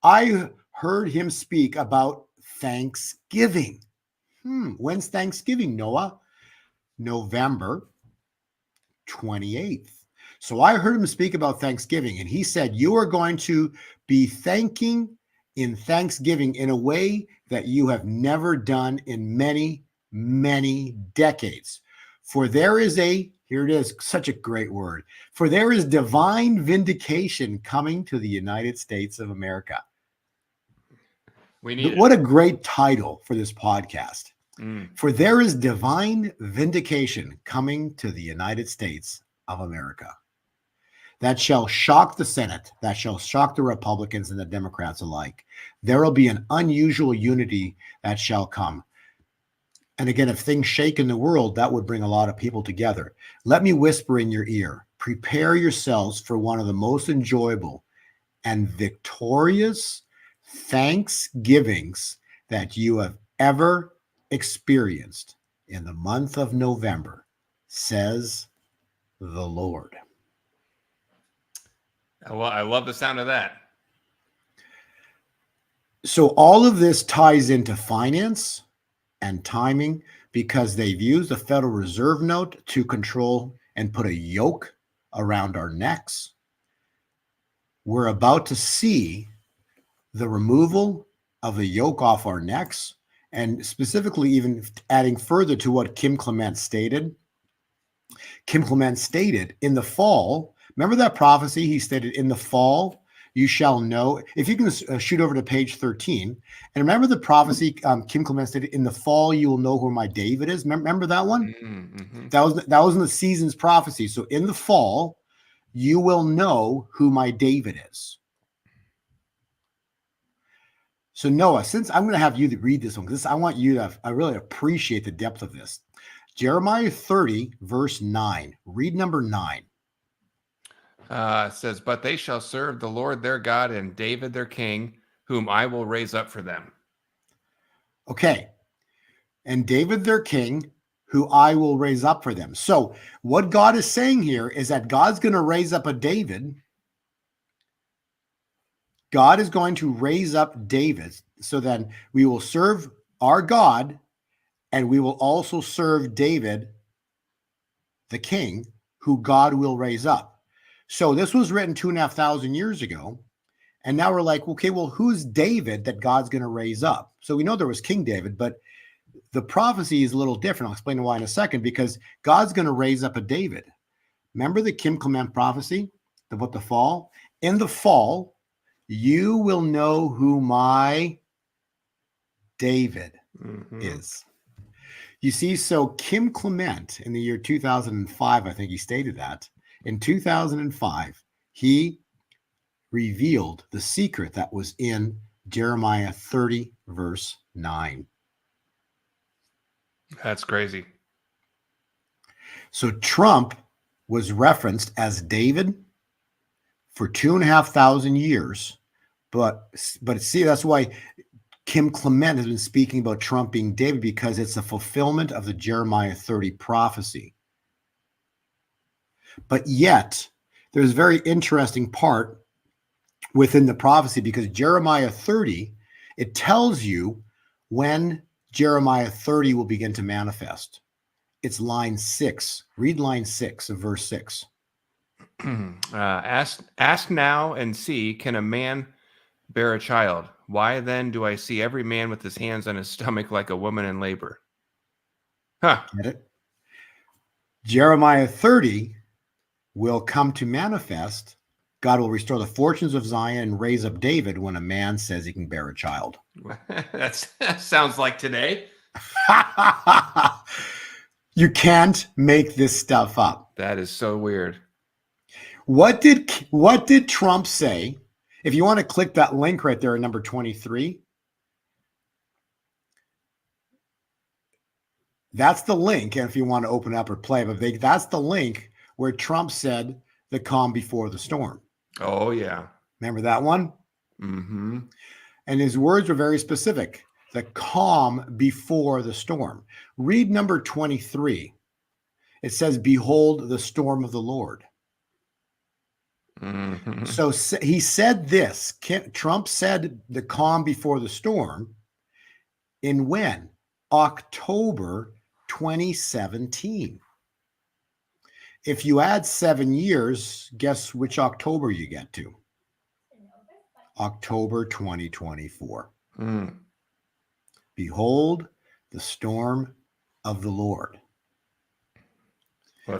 C: I heard him speak about Thanksgiving. When's Thanksgiving, Noah? November 28th. So I heard him speak about Thanksgiving, and he said, you are going to be thanking in Thanksgiving in a way that you have never done in many, many decades. For there is here it is, such a great word. For there is divine vindication coming to the United States of America.
B: We need
C: What a great title for this podcast.
B: it.
C: For there is divine vindication coming to the United States of America. That shall shock the Senate, that shall shock the Republicans and the Democrats alike. There will be an unusual unity that shall come. And again, if things shake in the world, that would bring a lot of people together. Let me whisper in your ear. Prepare yourselves for one of the most enjoyable and victorious Thanksgivings that you have ever experienced in the month of November, says the Lord.
B: Well, I love the sound of that.
C: So all of this ties into finance and timing because they've used the Federal Reserve note to control and put a yoke around our necks. We're about to see the removal of the yoke off our necks, and specifically even adding further to what Kim Clement stated. Kim Clement stated in the fall, remember that prophecy? He stated in the fall, you shall know. If you can shoot over to page 13, and remember the prophecy Kim Clement stated, in the fall you will know who my David is. Remember that one?
B: Mm-hmm.
C: That was in the season's prophecy. So in the fall, you will know who my David is. So Noah, since I'm going to have you read this one, because I want you to, I really appreciate the depth of this. Jeremiah 30, verse 9. Read number 9.
B: Says, but they shall serve the Lord their God and David their king, whom I will raise up for them.
C: Okay. And David their king, who I will raise up for them. So what God is saying here is that God's going to raise up a David. God is going to raise up David, so then we will serve our God, and we will also serve David, the king, who God will raise up. So this was written 2,500 years ago. And now we're like, okay, well, who's David that God's going to raise up? So we know there was King David, but the prophecy is a little different. I'll explain why in a second, because God's going to raise up a David. Remember the Kim Clement prophecy about the fall? In the fall, you will know who my David is. You see, so Kim Clement in the year 2005, I think he stated that. In 2005, he revealed the secret that was in Jeremiah 30, verse 9.
B: That's crazy.
C: So Trump was referenced as David for 2,500 years. But see, that's why Kim Clement has been speaking about Trump being David, because it's a fulfillment of the Jeremiah 30 prophecy. But yet, there's a very interesting part within the prophecy, because Jeremiah 30, it tells you when Jeremiah 30 will begin to manifest. It's line 6. Read line 6 of verse 6.
B: Ask now and see, can a man bear a child? Why then do I see every man with his hands on his stomach like a woman in labor? Huh.
C: Get it? Jeremiah 30 will come to manifest. God will restore the fortunes of Zion and raise up David when a man says he can bear a child.
B: That sounds like today.
C: You can't make this stuff up.
B: That is so weird.
C: What did Trump say? If you want to click that link right there at number 23, that's the link. And if you want to open up or play, but that's the link where Trump said the calm before the storm.
B: Oh, yeah.
C: Remember that one?
B: Mm-hmm.
C: And his words were very specific. The calm before the storm. Read number 23. It says, behold the storm of the Lord.
B: Mm-hmm.
C: So he said this. Trump said the calm before the storm in when? October 2017. If you add 7 years, guess which October you get to? October 2024.
B: Mm.
C: Behold the storm of the Lord.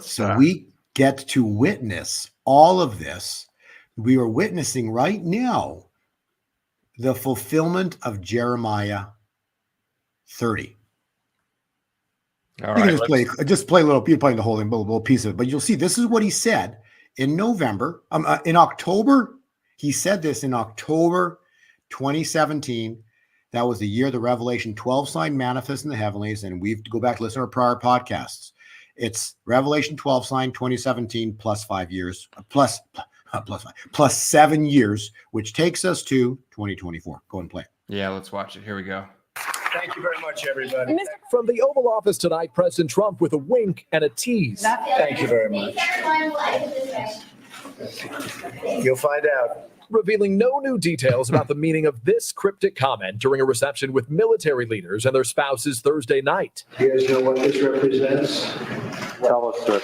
B: So
C: we get to witness all of this. We are witnessing right now the fulfillment of Jeremiah 30.
B: All
C: You
B: right,
C: can just play a little. You're playing the whole thing, a little piece of it, but you'll see this is what he said in November. In October, he said this in October 2017. That was the year the Revelation 12 sign manifest in the heavenlies, and we go back to listen to our prior podcasts. It's Revelation 12 sign 2017 plus 5 years, plus 7 years, which takes us to 2024. Go and play.
B: Yeah, let's watch it. Here we go.
C: Thank you very much, everybody.
D: From the Oval Office tonight, President Trump with a wink and a tease.
E: Thank you very much. You'll find out.
D: Revealing no new details about the meaning of this cryptic comment during a reception with military leaders and their spouses Thursday night.
E: You guys know what this represents?
F: Tell us, sir.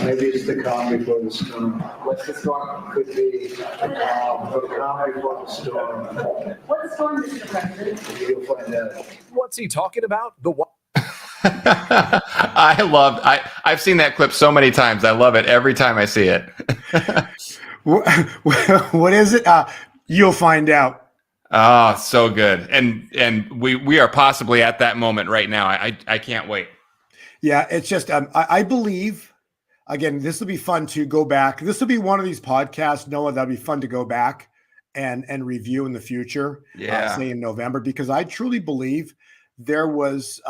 E: Maybe it's the calm before the storm. What's the storm? Could be the calm before the storm.
G: What storm is the president?
E: You'll find out.
D: What's he talking about? The what?
B: I've seen that clip so many times. I love it every time I see it.
C: What is it? You'll find out.
B: Oh, so good. And we are possibly at that moment right now. I can't wait.
C: Yeah, it's just I believe, again, this will be fun to go back. This will be one of these podcasts, Noah, that'll be fun to go back and review in the future.
B: Yeah.
C: Say in November, because I truly believe there was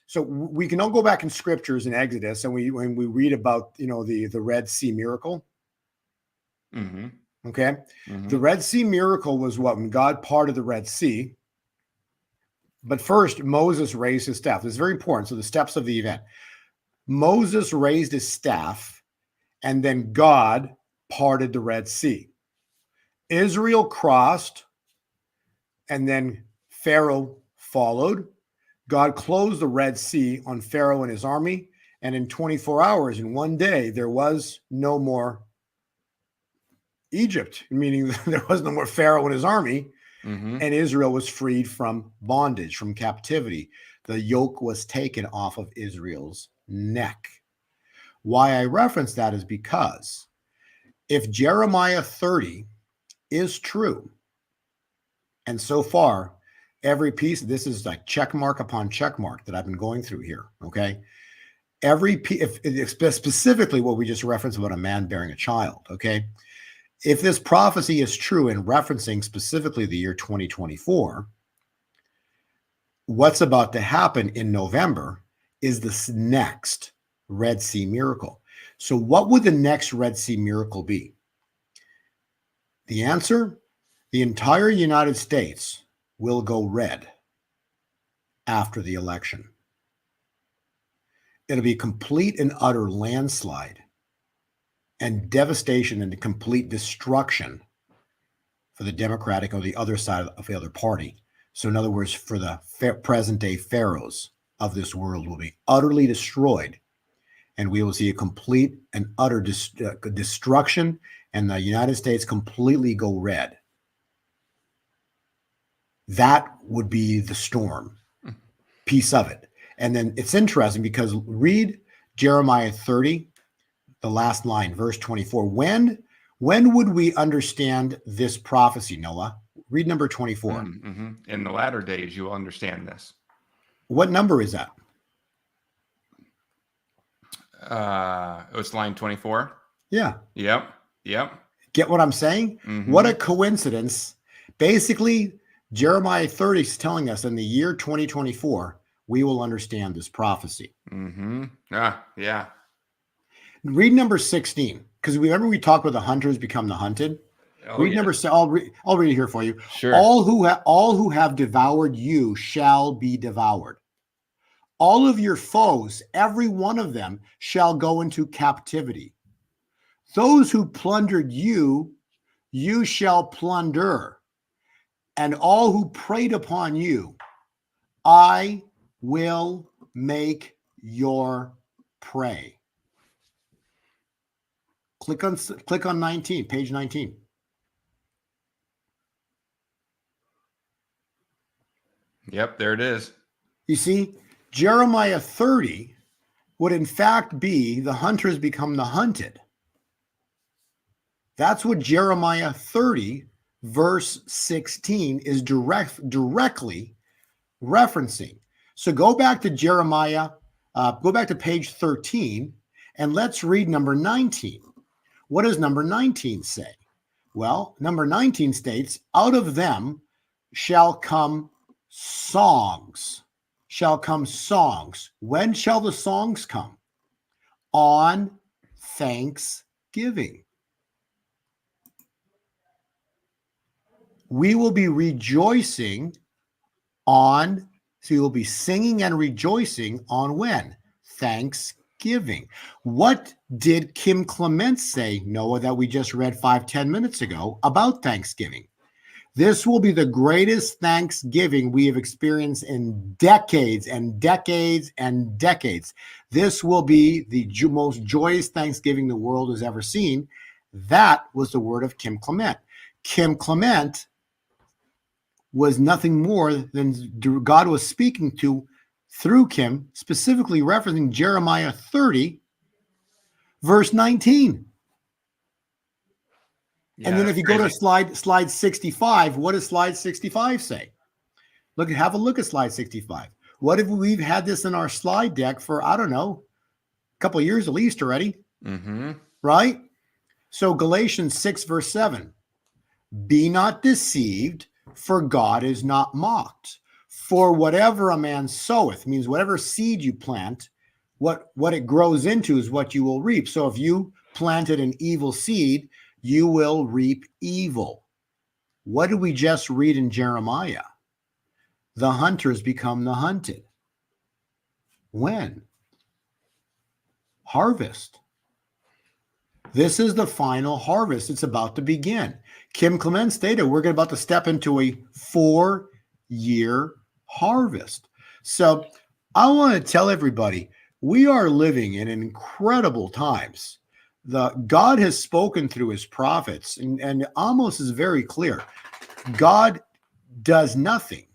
C: so we can all go back in scriptures in Exodus, and when we read about the Red Sea miracle.
B: Mm-hmm.
C: Okay.
B: Mm-hmm.
C: The Red Sea miracle was what? When God parted the Red Sea. But first, Moses raised his staff. This is very important. So the steps of the event. Moses raised his staff, and then God parted the Red Sea. Israel crossed, and then Pharaoh followed. God closed the Red Sea on Pharaoh and his army, and in 24 hours, in one day, there was no more Egypt, meaning there was no more Pharaoh and his army, and Israel was freed from bondage, from captivity. The yoke was taken off of Israel's neck. Why I reference that is because if Jeremiah 30 is true, and so far, every piece, this is like check mark upon check mark that I've been going through here, okay? Every piece, specifically what we just referenced about a man bearing a child, okay? If this prophecy is true and referencing specifically the year 2024, what's about to happen in November is this next Red Sea miracle. So what would the next Red Sea miracle be? The answer, the entire United States will go red after the election. It'll be complete and utter landslide and devastation and complete destruction for the Democratic or the other side of the other party. So in other words, for the present day pharaohs of this world will be utterly destroyed, and we will see a complete and utter destruction, and the United States completely go red. That would be the storm piece of it. And then it's interesting because read Jeremiah 30, the last line, verse 24. When would we understand this prophecy, Noah? Read number 24.
B: Mm-hmm. In the latter days, you will understand this.
C: What number is that?
B: It's line 24.
C: Yeah.
B: Yep.
C: Get what I'm saying?
B: Mm-hmm.
C: What a coincidence. Basically, Jeremiah 30 is telling us in the year 2024, we will understand this prophecy.
B: Mm-hmm. Yeah.
C: Read number 16, because remember we talked about the hunters become the hunted. Read number. I'll read it here for you.
B: Sure.
C: All who have devoured you shall be devoured. All of your foes, every one of them, shall go into captivity. Those who plundered you, you shall plunder, and all who preyed upon you, I will make your prey. Click on 19, page 19.
B: Yep, there it is.
C: You see, Jeremiah 30 would in fact be the hunters become the hunted. That's what Jeremiah 30, verse 16 is directly referencing. So go back to Jeremiah, go back to page 13, and let's read number 19. What does number 19 say? Well, number 19 states, out of them shall come songs. Shall come songs. When shall the songs come? On Thanksgiving. We will be rejoicing on, so you will be singing and rejoicing on when? Thanksgiving. What did Kim Clement say, Noah, that we just read 5-10 minutes ago about Thanksgiving? This will be the greatest Thanksgiving we have experienced in decades and decades and decades. This will be the most joyous Thanksgiving the world has ever seen. That was the word of Kim Clement. Kim Clement was nothing more than God was speaking to through Kim, specifically referencing Jeremiah 30, verse 19.
B: Yeah,
C: and then if you go to
B: crazy.
C: slide 65, what does slide 65 say? Have a look at slide 65. What if we've had this in our slide deck for, I don't know, a couple of years at least already, right? So Galatians 6, verse 7, be not deceived, for God is not mocked. For whatever a man soweth, means whatever seed you plant, what it grows into is what you will reap. So if you planted an evil seed, you will reap evil. What did we just read in Jeremiah? The hunters become the hunted. When? Harvest. This is the final harvest. It's about to begin. Kim Clement stated we're about to step into a 4-year harvest. So I want to tell everybody, we are living in incredible times. God has spoken through his prophets, and Amos is very clear. God does nothing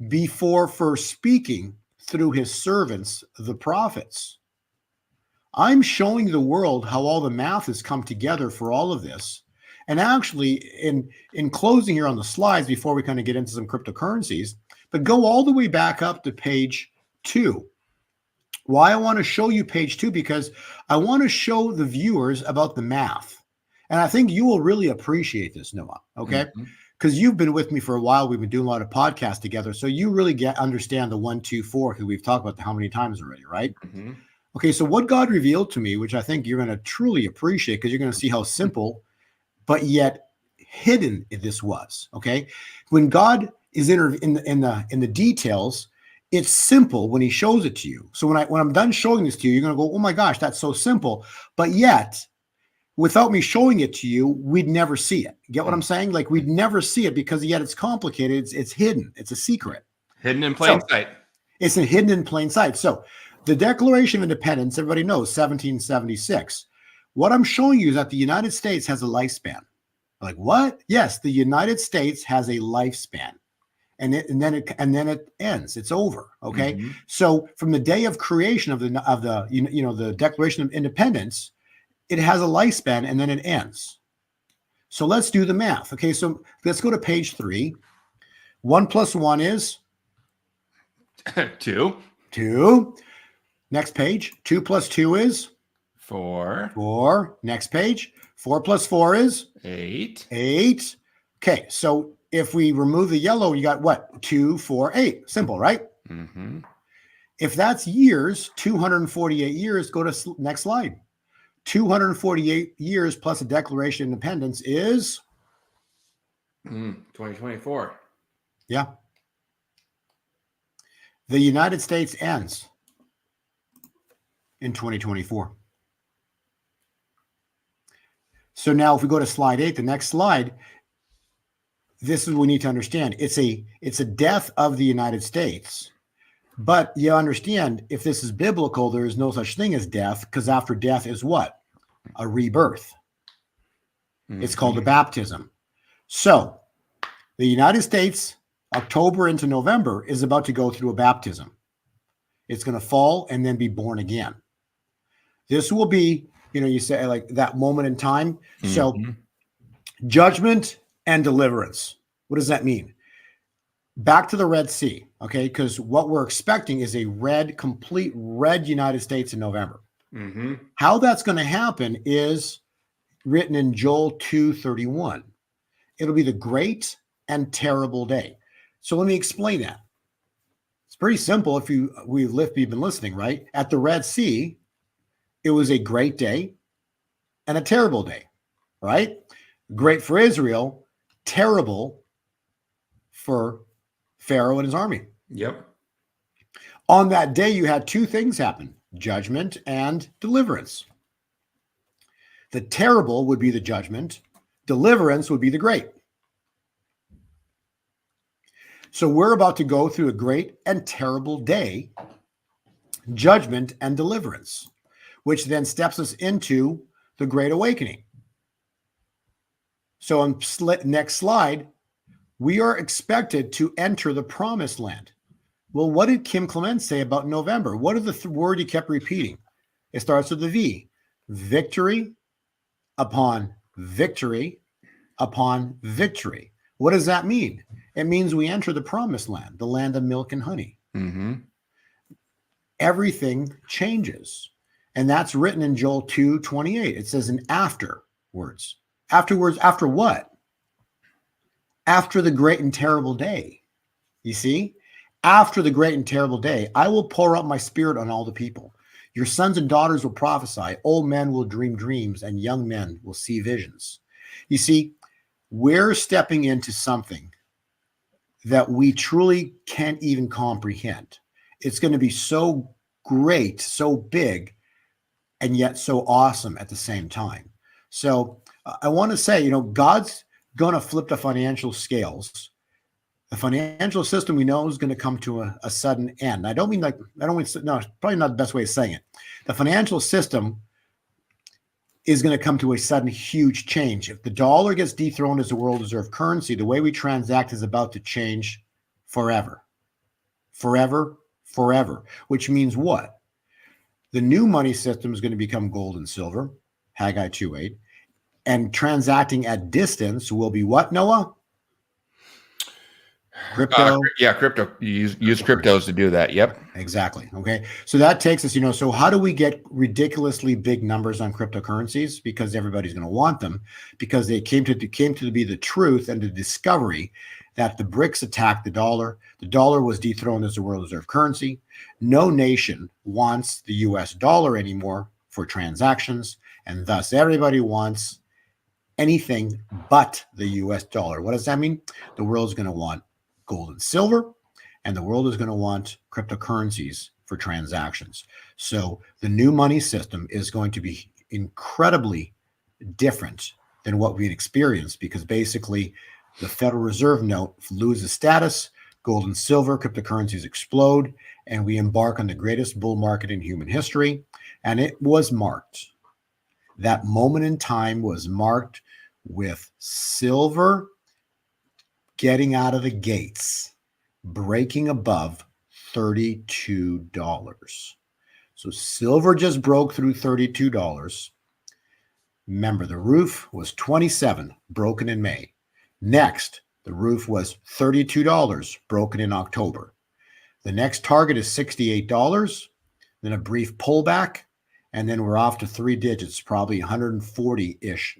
C: before first speaking through his servants, the prophets. I'm showing the world how all the math has come together for all of this. And actually, in closing here on the slides, before we kind of get into some cryptocurrencies, but go all the way back up to page 2. Why I want to show you page 2, because I want to show the viewers about the math. And I think you will really appreciate this, Noah, okay? Because you've been with me for a while. We've been doing a lot of podcasts together. So you really understand the 1, 2, 4, because we've talked about how many times already, right? Okay, so what God revealed to me, which I think you're going to truly appreciate because you're going to see how simple, but yet hidden this was. Okay, when God is in the details, it's simple when He shows it to you. So when I'm done showing this to you, you're going to go, "Oh my gosh, that's so simple," but yet, without me showing it to you, we'd never see it. Get what I'm saying? Like we'd never see it because yet it's complicated. It's hidden. It's a secret.
B: Hidden in plain sight.
C: It's hidden in plain sight. So the Declaration of Independence, everybody knows, 1776. What I'm showing you is that the United States has a lifespan. Like what? Yes, the United States has a lifespan, and then it ends. It's over. Okay.
B: Mm-hmm.
C: So from the day of creation of the the Declaration of Independence, it has a lifespan and then it ends. So let's do the math. Okay, so let's go to page 3. 1 + 1 is
B: 2.
C: 2. Next page. 2 + 2 is
B: 4.
C: 4. Next page. 4 + 4 is
B: 8.
C: 8. Okay, so if we remove the yellow, you got what? 2, 4, 8. Simple, right?
B: Mm-hmm.
C: If that's years, 248 years, go to next slide. 248 years plus a Declaration of Independence is
B: 2024.
C: Yeah. The United States ends in 2024. So now if we go to slide 8, the next slide, this is what we need to understand. It's a death of the United States. But you understand, if this is biblical, there is no such thing as death, because after death is what? A rebirth.
B: Mm-hmm.
C: It's called a baptism. So the United States, October into November, is about to go through a baptism. It's going to fall and then be born again. This will be, you say like that moment in time. Mm-hmm. So judgment and deliverance. What does that mean? Back to the Red Sea, okay? Because what we're expecting is a complete red United States in November.
B: Mm-hmm.
C: How that's going to happen is written in Joel 2:31. It'll be the great and terrible day. So let me explain that. It's pretty simple if you've been listening, right? At the Red Sea, it was a great day and a terrible day, right? Great for Israel, terrible for Pharaoh and his army.
B: Yep.
C: On that day, you had two things happen: judgment and deliverance. The terrible would be the judgment. Deliverance would be the great. So we're about to go through a great and terrible day, judgment and deliverance, which then steps us into the Great Awakening. So on next slide, we are expected to enter the promised land. Well, what did Kim Clement say about November? What is the word he kept repeating? It starts with the V. Victory upon victory upon victory. What does that mean? It means we enter the promised land, the land of milk and honey.
B: Mm-hmm.
C: Everything changes. And that's written in Joel 2:28. It says in afterwards. Afterwards, after what? After the great and terrible day. You see? After the great and terrible day, I will pour out my spirit on all the people. Your sons and daughters will prophesy. Old men will dream dreams, and young men will see visions. You see, we're stepping into something that we truly can't even comprehend. It's going to be so great, so big, and yet so awesome at the same time. So I want to say, God's going to flip the financial scales. The financial system we know is going to come to a sudden end. Probably not the best way of saying it. The financial system is going to come to a sudden huge change. If the dollar gets dethroned as a world reserve currency, the way we transact is about to change forever. Forever, forever. Which means what? The new money system is going to become gold and silver, Haggai 2:8. And transacting at distance will be what, Noah? Crypto.
B: Crypto. You use cryptos to do that. Yep.
C: Exactly. Okay. So that takes us, so how do we get ridiculously big numbers on cryptocurrencies? Because everybody's going to want them, because they came to be the truth and the discovery that the BRICS attacked the dollar. The dollar was dethroned as the world reserve currency. No nation wants the US dollar anymore for transactions, and thus everybody wants anything but the US dollar. What does that mean? The world's going to want gold and silver, and the world is going to want cryptocurrencies for transactions. So the new money system is going to be incredibly different than what we've experienced, because basically the Federal Reserve note loses status, gold and silver, cryptocurrencies explode, and we embark on the greatest bull market in human history. And it was marked. That moment in time was marked with silver getting out of the gates, breaking above $32. So silver just broke through $32. Remember, the roof was 27, broken in May. Next, the roof was $32, broken in October. The next target is $68, then a brief pullback, and then we're off to three digits, probably $140-ish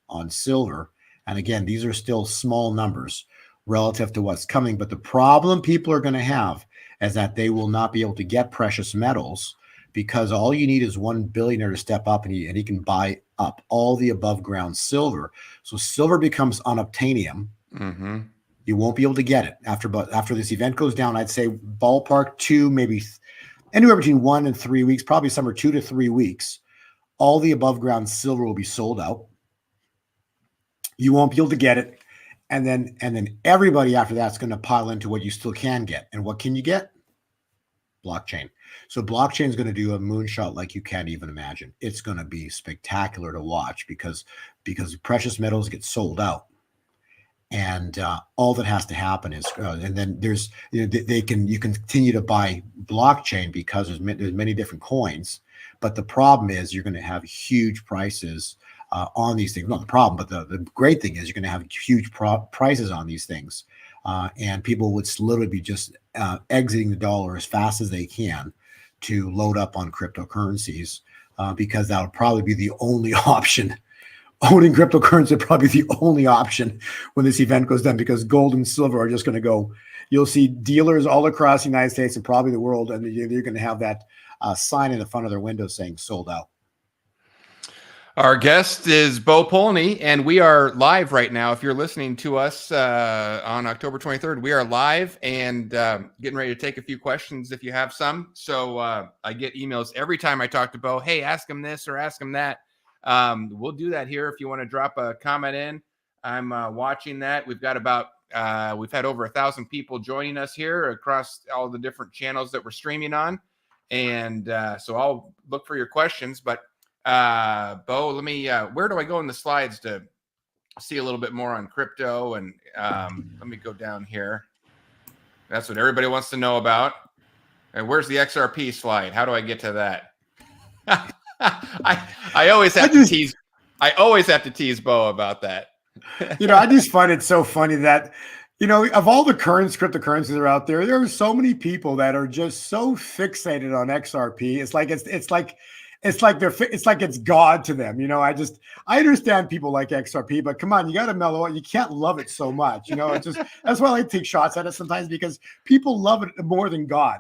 C: on silver. And again, these are still small numbers relative to what's coming. But the problem people are going to have is that they will not be able to get precious metals, because all you need is one billionaire to step up and he can buy up all the above ground silver. So silver becomes unobtainium.
B: Mm-hmm.
C: You won't be able to get it after this event goes down. I'd say ballpark 2, maybe anywhere between 1 and 3 weeks, probably somewhere 2 to 3 weeks. All the above ground silver will be sold out. You won't be able to get it. And then everybody after that's going to pile into what you still can get. And what can you get? Blockchain. So blockchain is going to do a moonshot like you can't even imagine. It's going to be spectacular to watch because precious metals get sold out. And all that has to happen is, and then there's, you can continue to buy blockchain because there's many different coins. But the problem is you're going to have huge prices on these things. Not the problem, but the great thing is you're going to have huge prices on these things. And people would literally be just exiting the dollar as fast as they can to load up on cryptocurrencies, because that would probably be the only option. Owning cryptocurrency would probably be the only option when this event goes down, because gold and silver are just going to go. You'll see dealers all across the United States and probably the world, and you're going to have that sign in the front of their window saying sold out.
B: Our guest is Bo Polny, and we are live right now. If you're listening to us on October 23rd, we are live and getting ready to take a few questions if you have some. So I get emails every time I talk to Bo. Hey, ask him this or ask him that. We'll do that here if you want to drop a comment in. I'm watching that. We've got we've had over 1,000 people joining us here across all the different channels that we're streaming on. And so I'll look for your questions, but Bo, let me, where do I go in the slides to see a little bit more on crypto? And let me go down here. That's what everybody wants to know about. And where's the XRP slide? How do I get to that? I always have to tease. I always have to tease Bo about that.
C: I just find it so funny that, of all the cryptocurrencies that are out there, there are so many people that are just so fixated on XRP. It's like it's God to them. I understand people like XRP, but come on, you got to mellow out. You can't love it so much. That's why I like to take shots at it sometimes, because people love it more than God.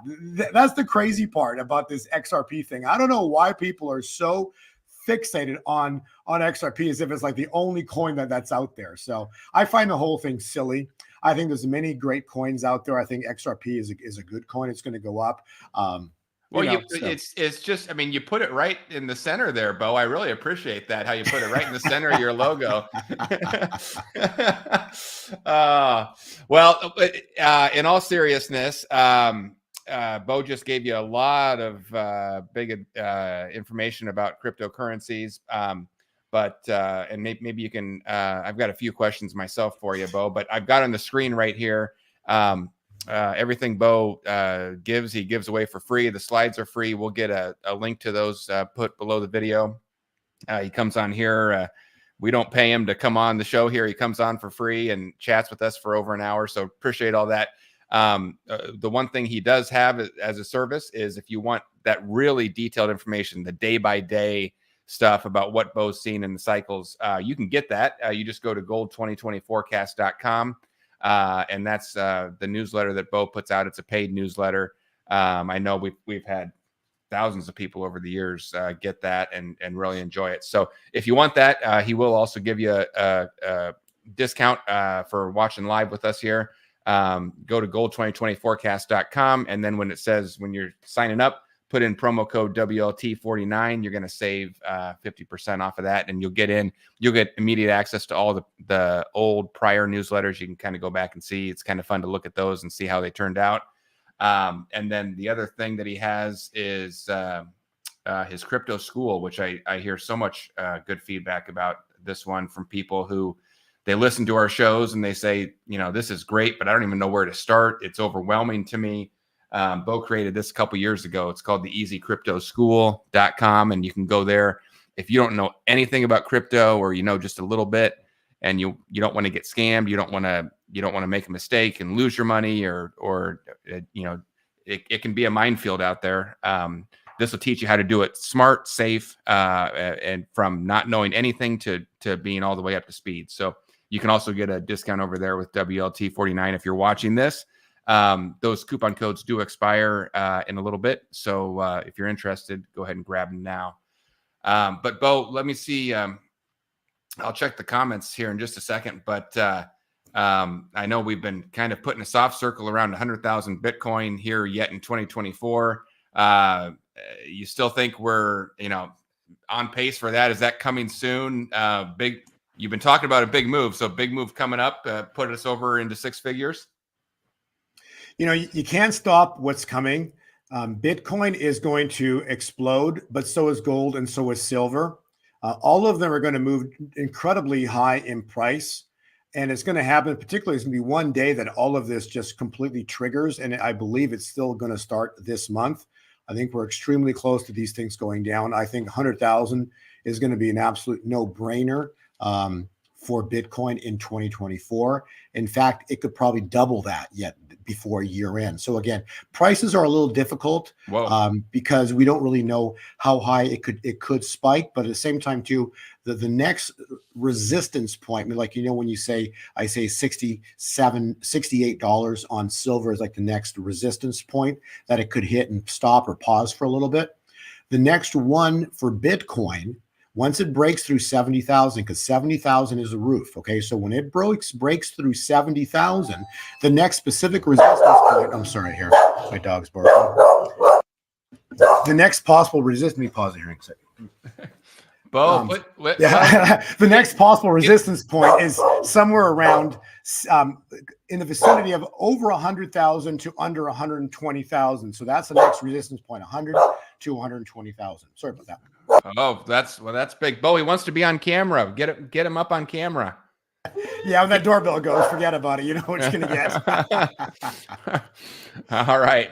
C: That's the crazy part about this XRP thing. I don't know why people are so fixated on XRP as if it's like the only coin that's out there. So I find the whole thing silly. I think there's many great coins out there. I think XRP is a good coin. It's going to go up.
B: It's just, you put it right in the center there, Bo. I really appreciate that, how you put it right in the center of your logo. In all seriousness, Bo just gave you a lot of big information about cryptocurrencies. And maybe you can, I've got a few questions myself for you, Bo, but I've got on the screen right here. Everything Bo gives, he gives away for free. The slides are free. We'll get a link to those put below the video. He comes on here. We don't pay him to come on the show here. He comes on for free and chats with us for over an hour. So appreciate all that. The one thing he does have as a service is if you want that really detailed information, the day-by-day stuff about what Bo's seen in the cycles, you can get that. You just go to gold2020forecast.com. And that's the newsletter that Bo puts out. It's a paid newsletter. I know we've had thousands of people over the years get that and really enjoy it. So if you want that, he will also give you a discount for watching live with us here. Go to gold2020forecast.com. And then when you're signing up, put in promo code WLT49. You're going to save 50% off of that. And you'll get immediate access to all the old prior newsletters. You can kind of go back and see. It's kind of fun to look at those and see how they turned out. And then the other thing that he has is his crypto school, which I hear so much good feedback about this one from people who they listen to our shows and they say, this is great, but I don't even know where to start. It's overwhelming to me. Bo created this a couple years ago. It's called the easycryptoschool.com. And you can go there if you don't know anything about crypto or just a little bit and you don't want to get scammed. You don't want to make a mistake and lose your money or it can be a minefield out there. This will teach you how to do it smart, safe, and from not knowing anything to being all the way up to speed. So you can also get a discount over there with WLT49 if you're watching this. Those coupon codes do expire in a little bit. So if you're interested, go ahead and grab them now. But Bo, let me see. I'll check the comments here in just a second. But I know we've been kind of putting a soft circle around 100,000 Bitcoin here yet in 2024. You still think we're, on pace for that? Is that coming soon? You've been talking about a big move. So big move coming up, put us over into six figures.
C: You can't stop what's coming. Bitcoin is going to explode, but so is gold and so is silver. All of them are going to move incredibly high in price. And it's going to happen, particularly, it's going to be one day that all of this just completely triggers. And I believe it's still going to start this month. I think we're extremely close to these things going down. I think 100,000 is going to be an absolute no-brainer for Bitcoin in 2024. In fact, it could probably double that yet before year end. So again, prices are a little difficult because we don't really know how high it could spike. But at the same time, too, the next resistance point, when I say $68 on silver is like the next resistance point that it could hit and stop or pause for a little bit. The next one for Bitcoin, once it breaks through 70,000, because 70,000 is a roof. Okay. So when it breaks through 70,000, the next specific resistance point, I'm sorry here, my dog's barking. The next possible resistance, let me pause it here in a second.
B: Bo,
C: the next possible resistance point is somewhere around in the vicinity of over 100,000 to under 120,000. So that's the next resistance point, 100 to 120,000. Sorry about that.
B: Oh, that's big. Bo, he wants to be on camera. Get him up on camera.
C: Yeah, when that doorbell goes, forget about it. You know what you're gonna get.
B: All right.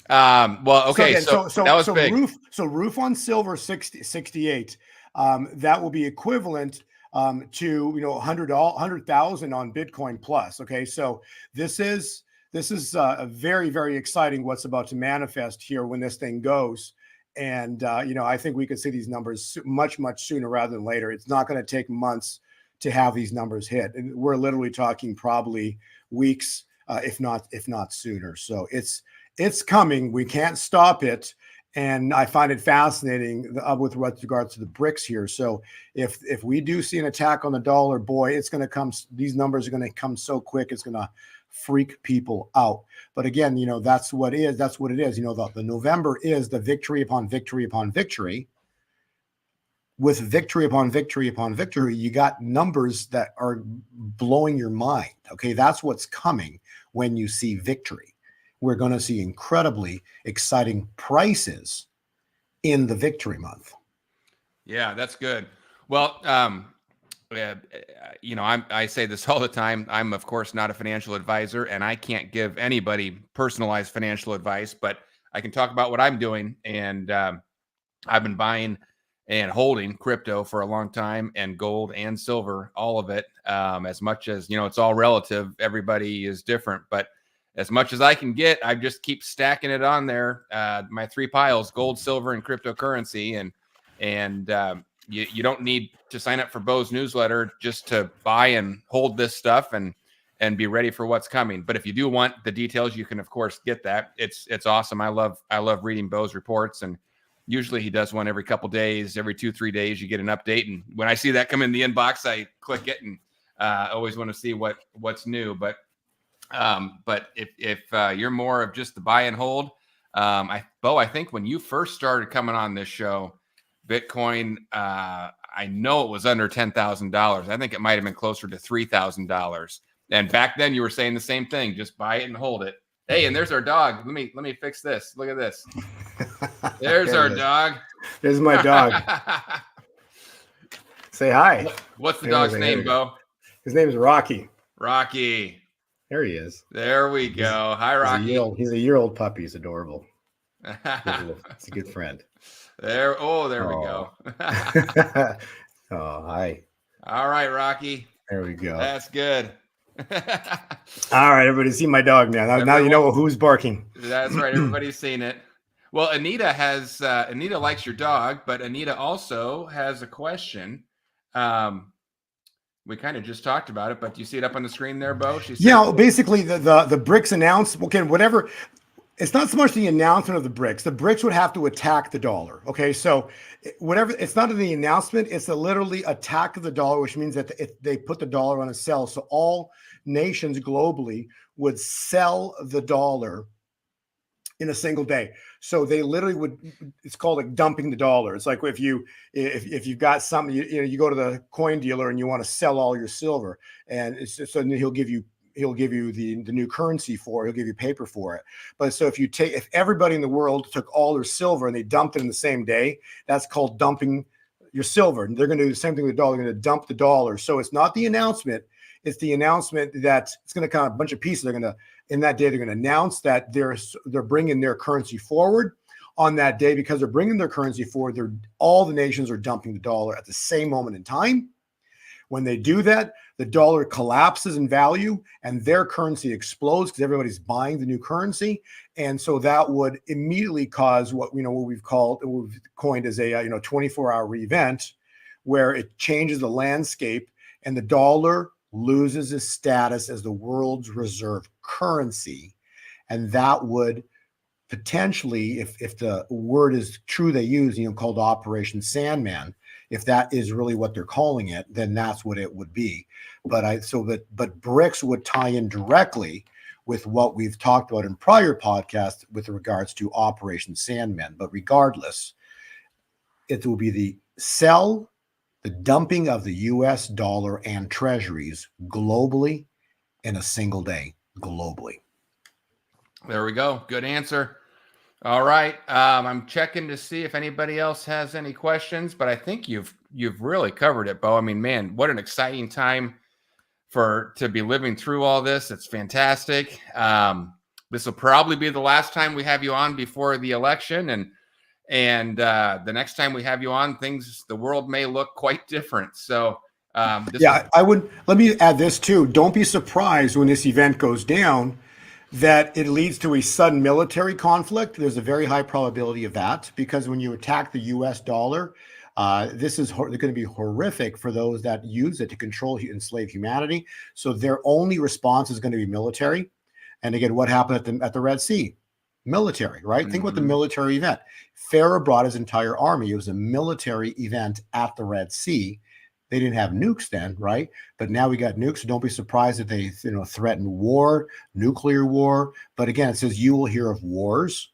B: Well, okay. So that was big.
C: Roof on silver 68. That will be equivalent to 100,000 on Bitcoin plus. Okay, so this is a very, very exciting what's about to manifest here when this thing goes. And I think we could see these numbers much, much sooner rather than later. It's not going to take months to have these numbers hit. And we're literally talking probably weeks, if not sooner. So it's coming. We can't stop it. And I find it fascinating with regards to the BRICS here. So if we do see an attack on the dollar, boy, it's going to come. These numbers are going to come so quick. It's going to freak people out. But again, that's what it is. The November is the victory upon victory upon victory. With victory upon victory upon victory, you got numbers that are blowing your mind. Okay, that's what's coming when you see victory. We're going to see incredibly exciting prices in the victory month.
B: Yeah, that's good. Well, I say this all the time. I'm, of course, not a financial advisor, and I can't give anybody personalized financial advice, but I can talk about what I'm doing. And I've been buying and holding crypto for a long time, and gold and silver, all of it. As much as, it's all relative. Everybody is different, but as much as I can get, I just keep stacking it on there. My three piles: gold, silver, and cryptocurrency. And you don't need to sign up for Bo's newsletter just to buy and hold this stuff. And and be ready for what's coming. But if you do want the details, you can of course get that. It's awesome. I love reading Bo's reports, and usually he does one every couple days, every 2-3 days. You get an update, and when I see that come in the inbox, I click it and always want to see what's new. But if you're more of just the buy and hold, Bo, I think when you first started coming on this show, Bitcoin, I know it was under $10,000. I think it might have been closer to $3,000. And back then you were saying the same thing, just buy it and hold it. Hey, and there's our dog. Let me fix this. Look at this. There's our dog.
C: There's my dog. Say hi.
B: What's the dog's name, Bo?
C: His name is Rocky.
B: Rocky.
C: There he is.
B: There we go. Hi, Rocky.
C: He's a year-old puppy. He's adorable. He's a good friend.
B: There we go.
C: Oh, hi.
B: All right, Rocky.
C: There we go.
B: That's good.
C: All right, everybody, see my dog now. Now you know who's barking.
B: That's right. Everybody's seen it. Well, Anita likes your dog, but Anita also has a question. We kind of just talked about it, but do you see it up on the screen there, Bo?
C: Basically the BRICS announced, whatever. It's not so much the announcement of the BRICS. The BRICS would have to attack the dollar. Okay, so whatever, it's not in the announcement. It's a literally attack of the dollar, which means that they put the dollar on a sell. So all nations globally would sell the dollar in a single day. So they literally would. It's called like dumping the dollar. It's like if you've got something, you go to the coin dealer and you want to sell all your silver, and so then he'll give you the new currency for it. He'll give you paper for it. But so if everybody in the world took all their silver and they dumped it in the same day, that's called dumping your silver. And they're going to do the same thing with the dollar. They're going to dump the dollar. So it's not the announcement. It's the announcement that it's going to come a bunch of pieces. In that day, they're going to announce that they're bringing their currency forward on that day. Because they're bringing their currency forward, all the nations are dumping the dollar at the same moment in time. When they do that, the dollar collapses in value and their currency explodes because everybody's buying the new currency. And so that would immediately cause what we've coined as a 24-hour event where it changes the landscape and the dollar loses its status as the world's reserve currency. And that would potentially, if the word is true they use, called Operation Sandman, if that is really what they're calling it, then that's what it would be. But BRICS would tie in directly with what we've talked about in prior podcasts with regards to Operation Sandman. But regardless, it will be the dumping of the US dollar and treasuries globally in a single day, globally.
B: There we go. Good answer. All right. I'm checking to see if anybody else has any questions, but I think you've really covered it, Bo. I mean, man, what an exciting time to be living through all this. It's fantastic. This will probably be the last time we have you on before the election, and the next time we have you on, the world may look quite different. So let me add this too. Don't be surprised when this event goes down that it leads to a sudden military conflict. There's a very high probability of that, because when you attack the US dollar, this is going to be horrific for those that use it to control and enslave humanity. So their only response is going to be military. And again, what happened at the Red Sea? Military, right? Mm-hmm. Think about the military event. Pharaoh brought his entire army. It was a military event at the Red Sea. They didn't have nukes then, right? But now we got nukes. So don't be surprised if they, threaten war, nuclear war. But again, it says you will hear of wars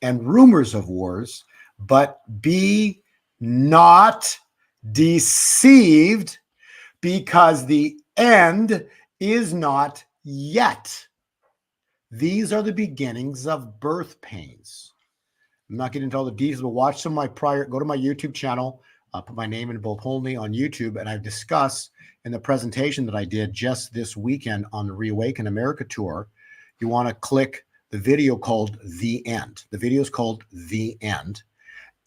B: and rumors of wars, but be not deceived, because the end is not yet. These are the beginnings of birth pains. I'm not getting into all the details, but watch some of my go to my YouTube channel. Put my name in Bo Polny on YouTube, and I've discussed in the presentation that I did just this weekend on the Reawaken America tour. You want to click the video called The End. The video is called The End.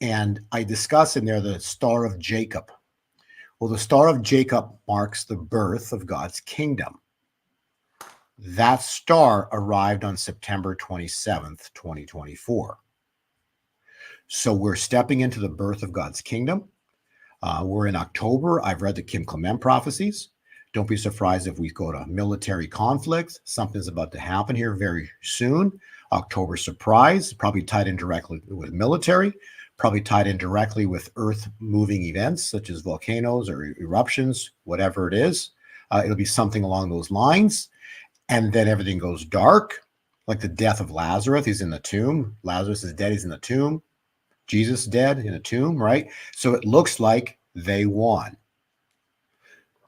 B: And I discuss in there the Star of Jacob. Well, the Star of Jacob marks the birth of God's kingdom. That star arrived on September 27th, 2024. So we're stepping into the birth of God's kingdom. We're in October. I've read the Kim Clement prophecies.
F: Don't be surprised if we go to military conflicts. Something's about to happen here very soon. October surprise, probably tied in directly with military, probably tied in directly with earth-moving events such as volcanoes or eruptions, whatever it is. It'll be something along those lines. And then everything goes dark, like the death of Lazarus. He's in the tomb. Lazarus is dead. He's in the tomb. Jesus dead in a tomb, right? So it looks like they won.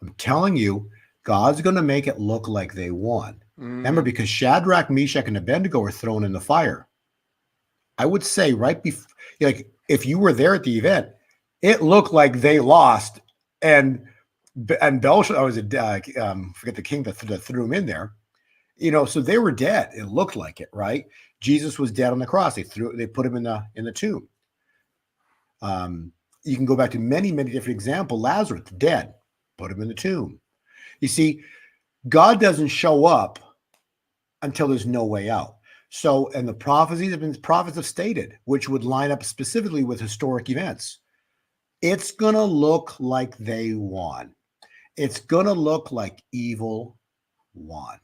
F: I'm telling you, God's going to make it look like they won. Remember, because Shadrach, Meshach, and Abednego were thrown in the fire. I would say right before, like, if you were there at the event, it looked like they lost. And Belshazzar, forget the king that threw him in there. So they were dead. It looked like it, right? Jesus was dead on the cross. They put him in the tomb. You can go back to many, many different examples. Lazarus, dead. Put him in the tomb. You see, God doesn't show up until there's no way out. So, and the prophets have stated, which would line up specifically with historic events. It's going to look like they won. It's going to look like evil won.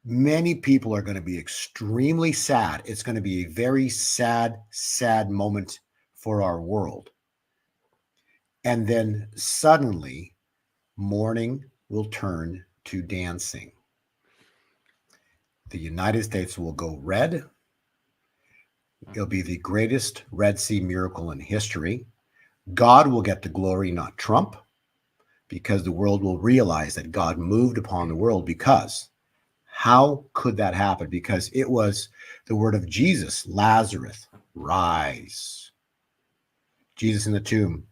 F: Many people are going to be extremely sad. It's going to be a very sad, sad moment for our world. And then suddenly, mourning will turn to dancing. The United States will go red. It'll be the greatest Red Sea miracle in history. God will get the glory, not Trump, because the world will realize that God moved upon the world. Because how could that happen? Because it was the word of Jesus, Lazarus, rise. Jesus in the tomb.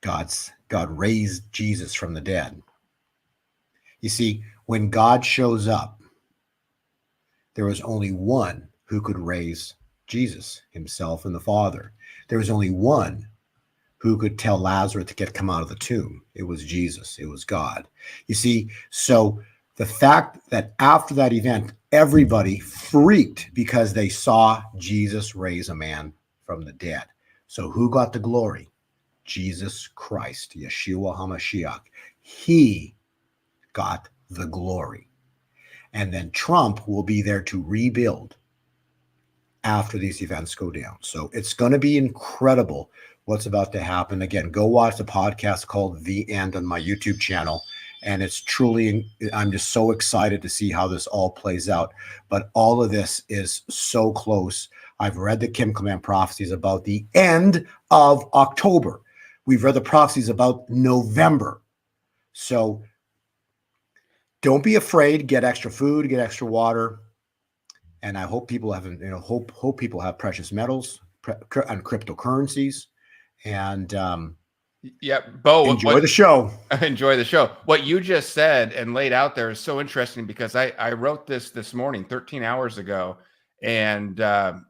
F: God raised Jesus from the dead. You see, when God shows up, there was only one who could raise Jesus, himself and the Father. There was only one who could tell Lazarus to come out of the tomb. It was Jesus. It was God. You see, so the fact that after that event, everybody freaked because they saw Jesus raise a man from the dead. So who got the glory? Jesus Christ, Yeshua HaMashiach. He got the glory. And then Trump will be there to rebuild after these events go down. So it's going to be incredible what's about to happen. Again, go watch the podcast called The End on my YouTube channel. And it's truly, I'm just so excited to see how this all plays out. But all of this is so close. I've read the Kim Clement prophecies about the end of October. We've read the prophecies about November. So don't be afraid. Get extra food, get extra water. And I hope people have, hope people have precious metals and cryptocurrencies. And
B: yeah, Bo,
F: enjoy the show.
B: Enjoy the show. What you just said and laid out there is so interesting because I wrote this morning, 13 hours ago, and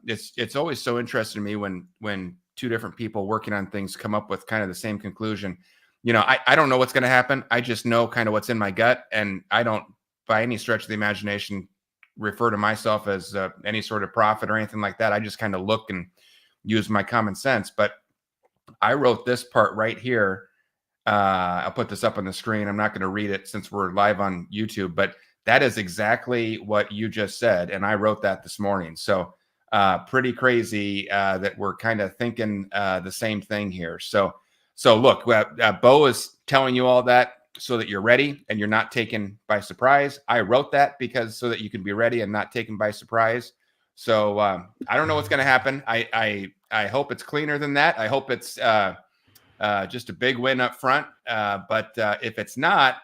B: it's always so interesting to me when two different people working on things come up with kind of the same conclusion. I don't know what's going to happen. I just know kind of what's in my gut, and I don't, by any stretch of the imagination, refer to myself as any sort of prophet or anything like that. I just kind of look and use my common sense. But I wrote this part right here. I'll put this up on the screen. I'm not going to read it since we're live on YouTube, but that is exactly what you just said. And I wrote that this morning. So pretty crazy that we're kind of thinking the same thing here. So look, Bo is telling you all that so that you're ready and you're not taken by surprise. I wrote that so that you can be ready and not taken by surprise. So I don't know what's going to happen. I hope it's cleaner than that. I hope it's just a big win up front. But if it's not,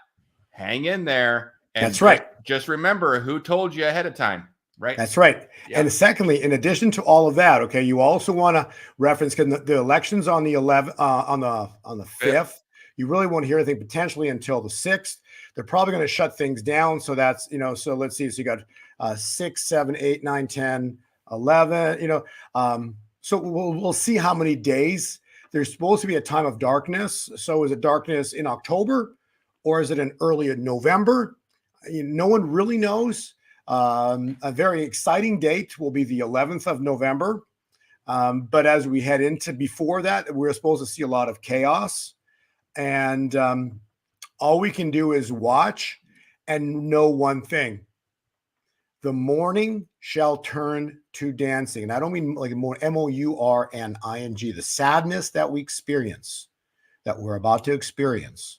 B: hang in there. And
F: that's right.
B: Just remember who told you ahead of time. Right.
F: That's right.
B: Yep.
F: And secondly, in addition to all of that, okay, you also want to reference the elections on the 11th, on the 5th. You really won't hear anything potentially until the 6th. They're probably going to shut things down. So that's, so let's see. So you got 6, 7, 8, 9, 10, 11, so we'll see how many days. There's supposed to be a time of darkness. So is it darkness in October or is it in early November? No one really knows. A very exciting date will be the 11th of November. But as we head into before that, we're supposed to see a lot of chaos. And
C: All we can do is watch and know one thing. The mourning shall turn to dancing. And I don't mean like more MOURNING. The sadness that we experience, that we're about to experience,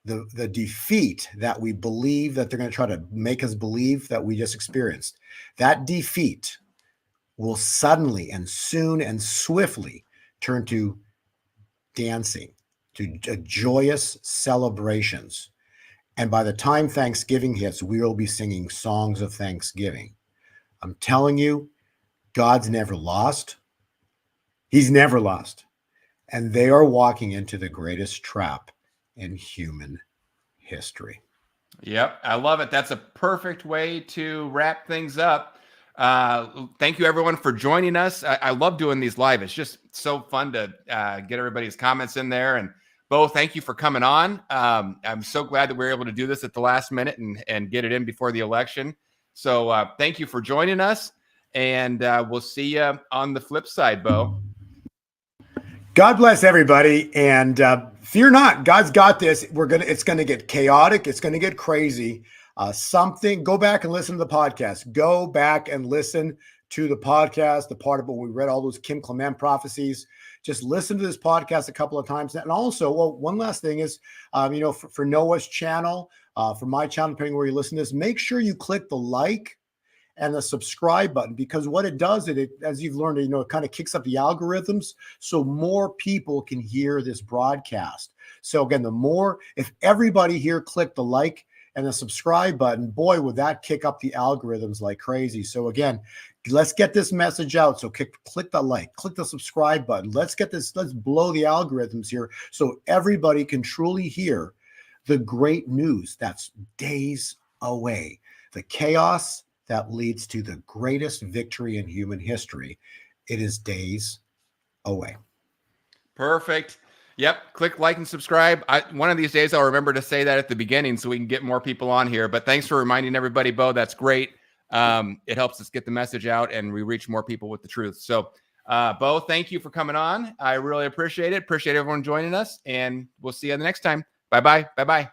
C: the defeat that we believe that they're going to try to make us believe that we just experienced, that defeat will suddenly and soon and swiftly turn to dancing, to joyous celebrations. And by the time Thanksgiving hits, we will be singing songs of thanksgiving. I'm telling you, God's never lost. He's never lost. And they are walking into the greatest trap in human history.
B: Yep, I love it. That's a perfect way to wrap things up. Thank you, everyone, for joining us. I love doing these live. It's just so fun to get everybody's comments in there. And Bo, thank you for coming on. I'm so glad that we were able to do this at the last minute and get it in before the election. So thank you for joining us. And we'll see you on the flip side, Bo.
C: God bless everybody, and fear not. God's got this. It's gonna get chaotic. It's gonna get crazy. Go back and listen to the podcast. Go back and listen to the podcast. The part of when we read all those Kim Clement prophecies. Just listen to this podcast a couple of times. And also, one last thing is, for Noah's channel, for my channel, depending where you listen to this, make sure you click the like and the subscribe button, because what it does, it as you've learned, it kind of kicks up the algorithms so more people can hear this broadcast. So again, if everybody here clicked the like and the subscribe button, boy, would that kick up the algorithms like crazy. So again, let's get this message out. So click the like, click the subscribe button. Let's blow the algorithms here so everybody can truly hear the great news that's days away. The chaos that leads to the greatest victory in human history. It is days away. Perfect.
B: Yep. Click like and subscribe. One of these days, I'll remember to say that at the beginning so we can get more people on here. But thanks for reminding everybody, Bo. That's great. It helps us get the message out and we reach more people with the truth. So, Bo, thank you for coming on. I really appreciate it. Appreciate everyone joining us. And we'll see you the next time. Bye-bye. Bye-bye.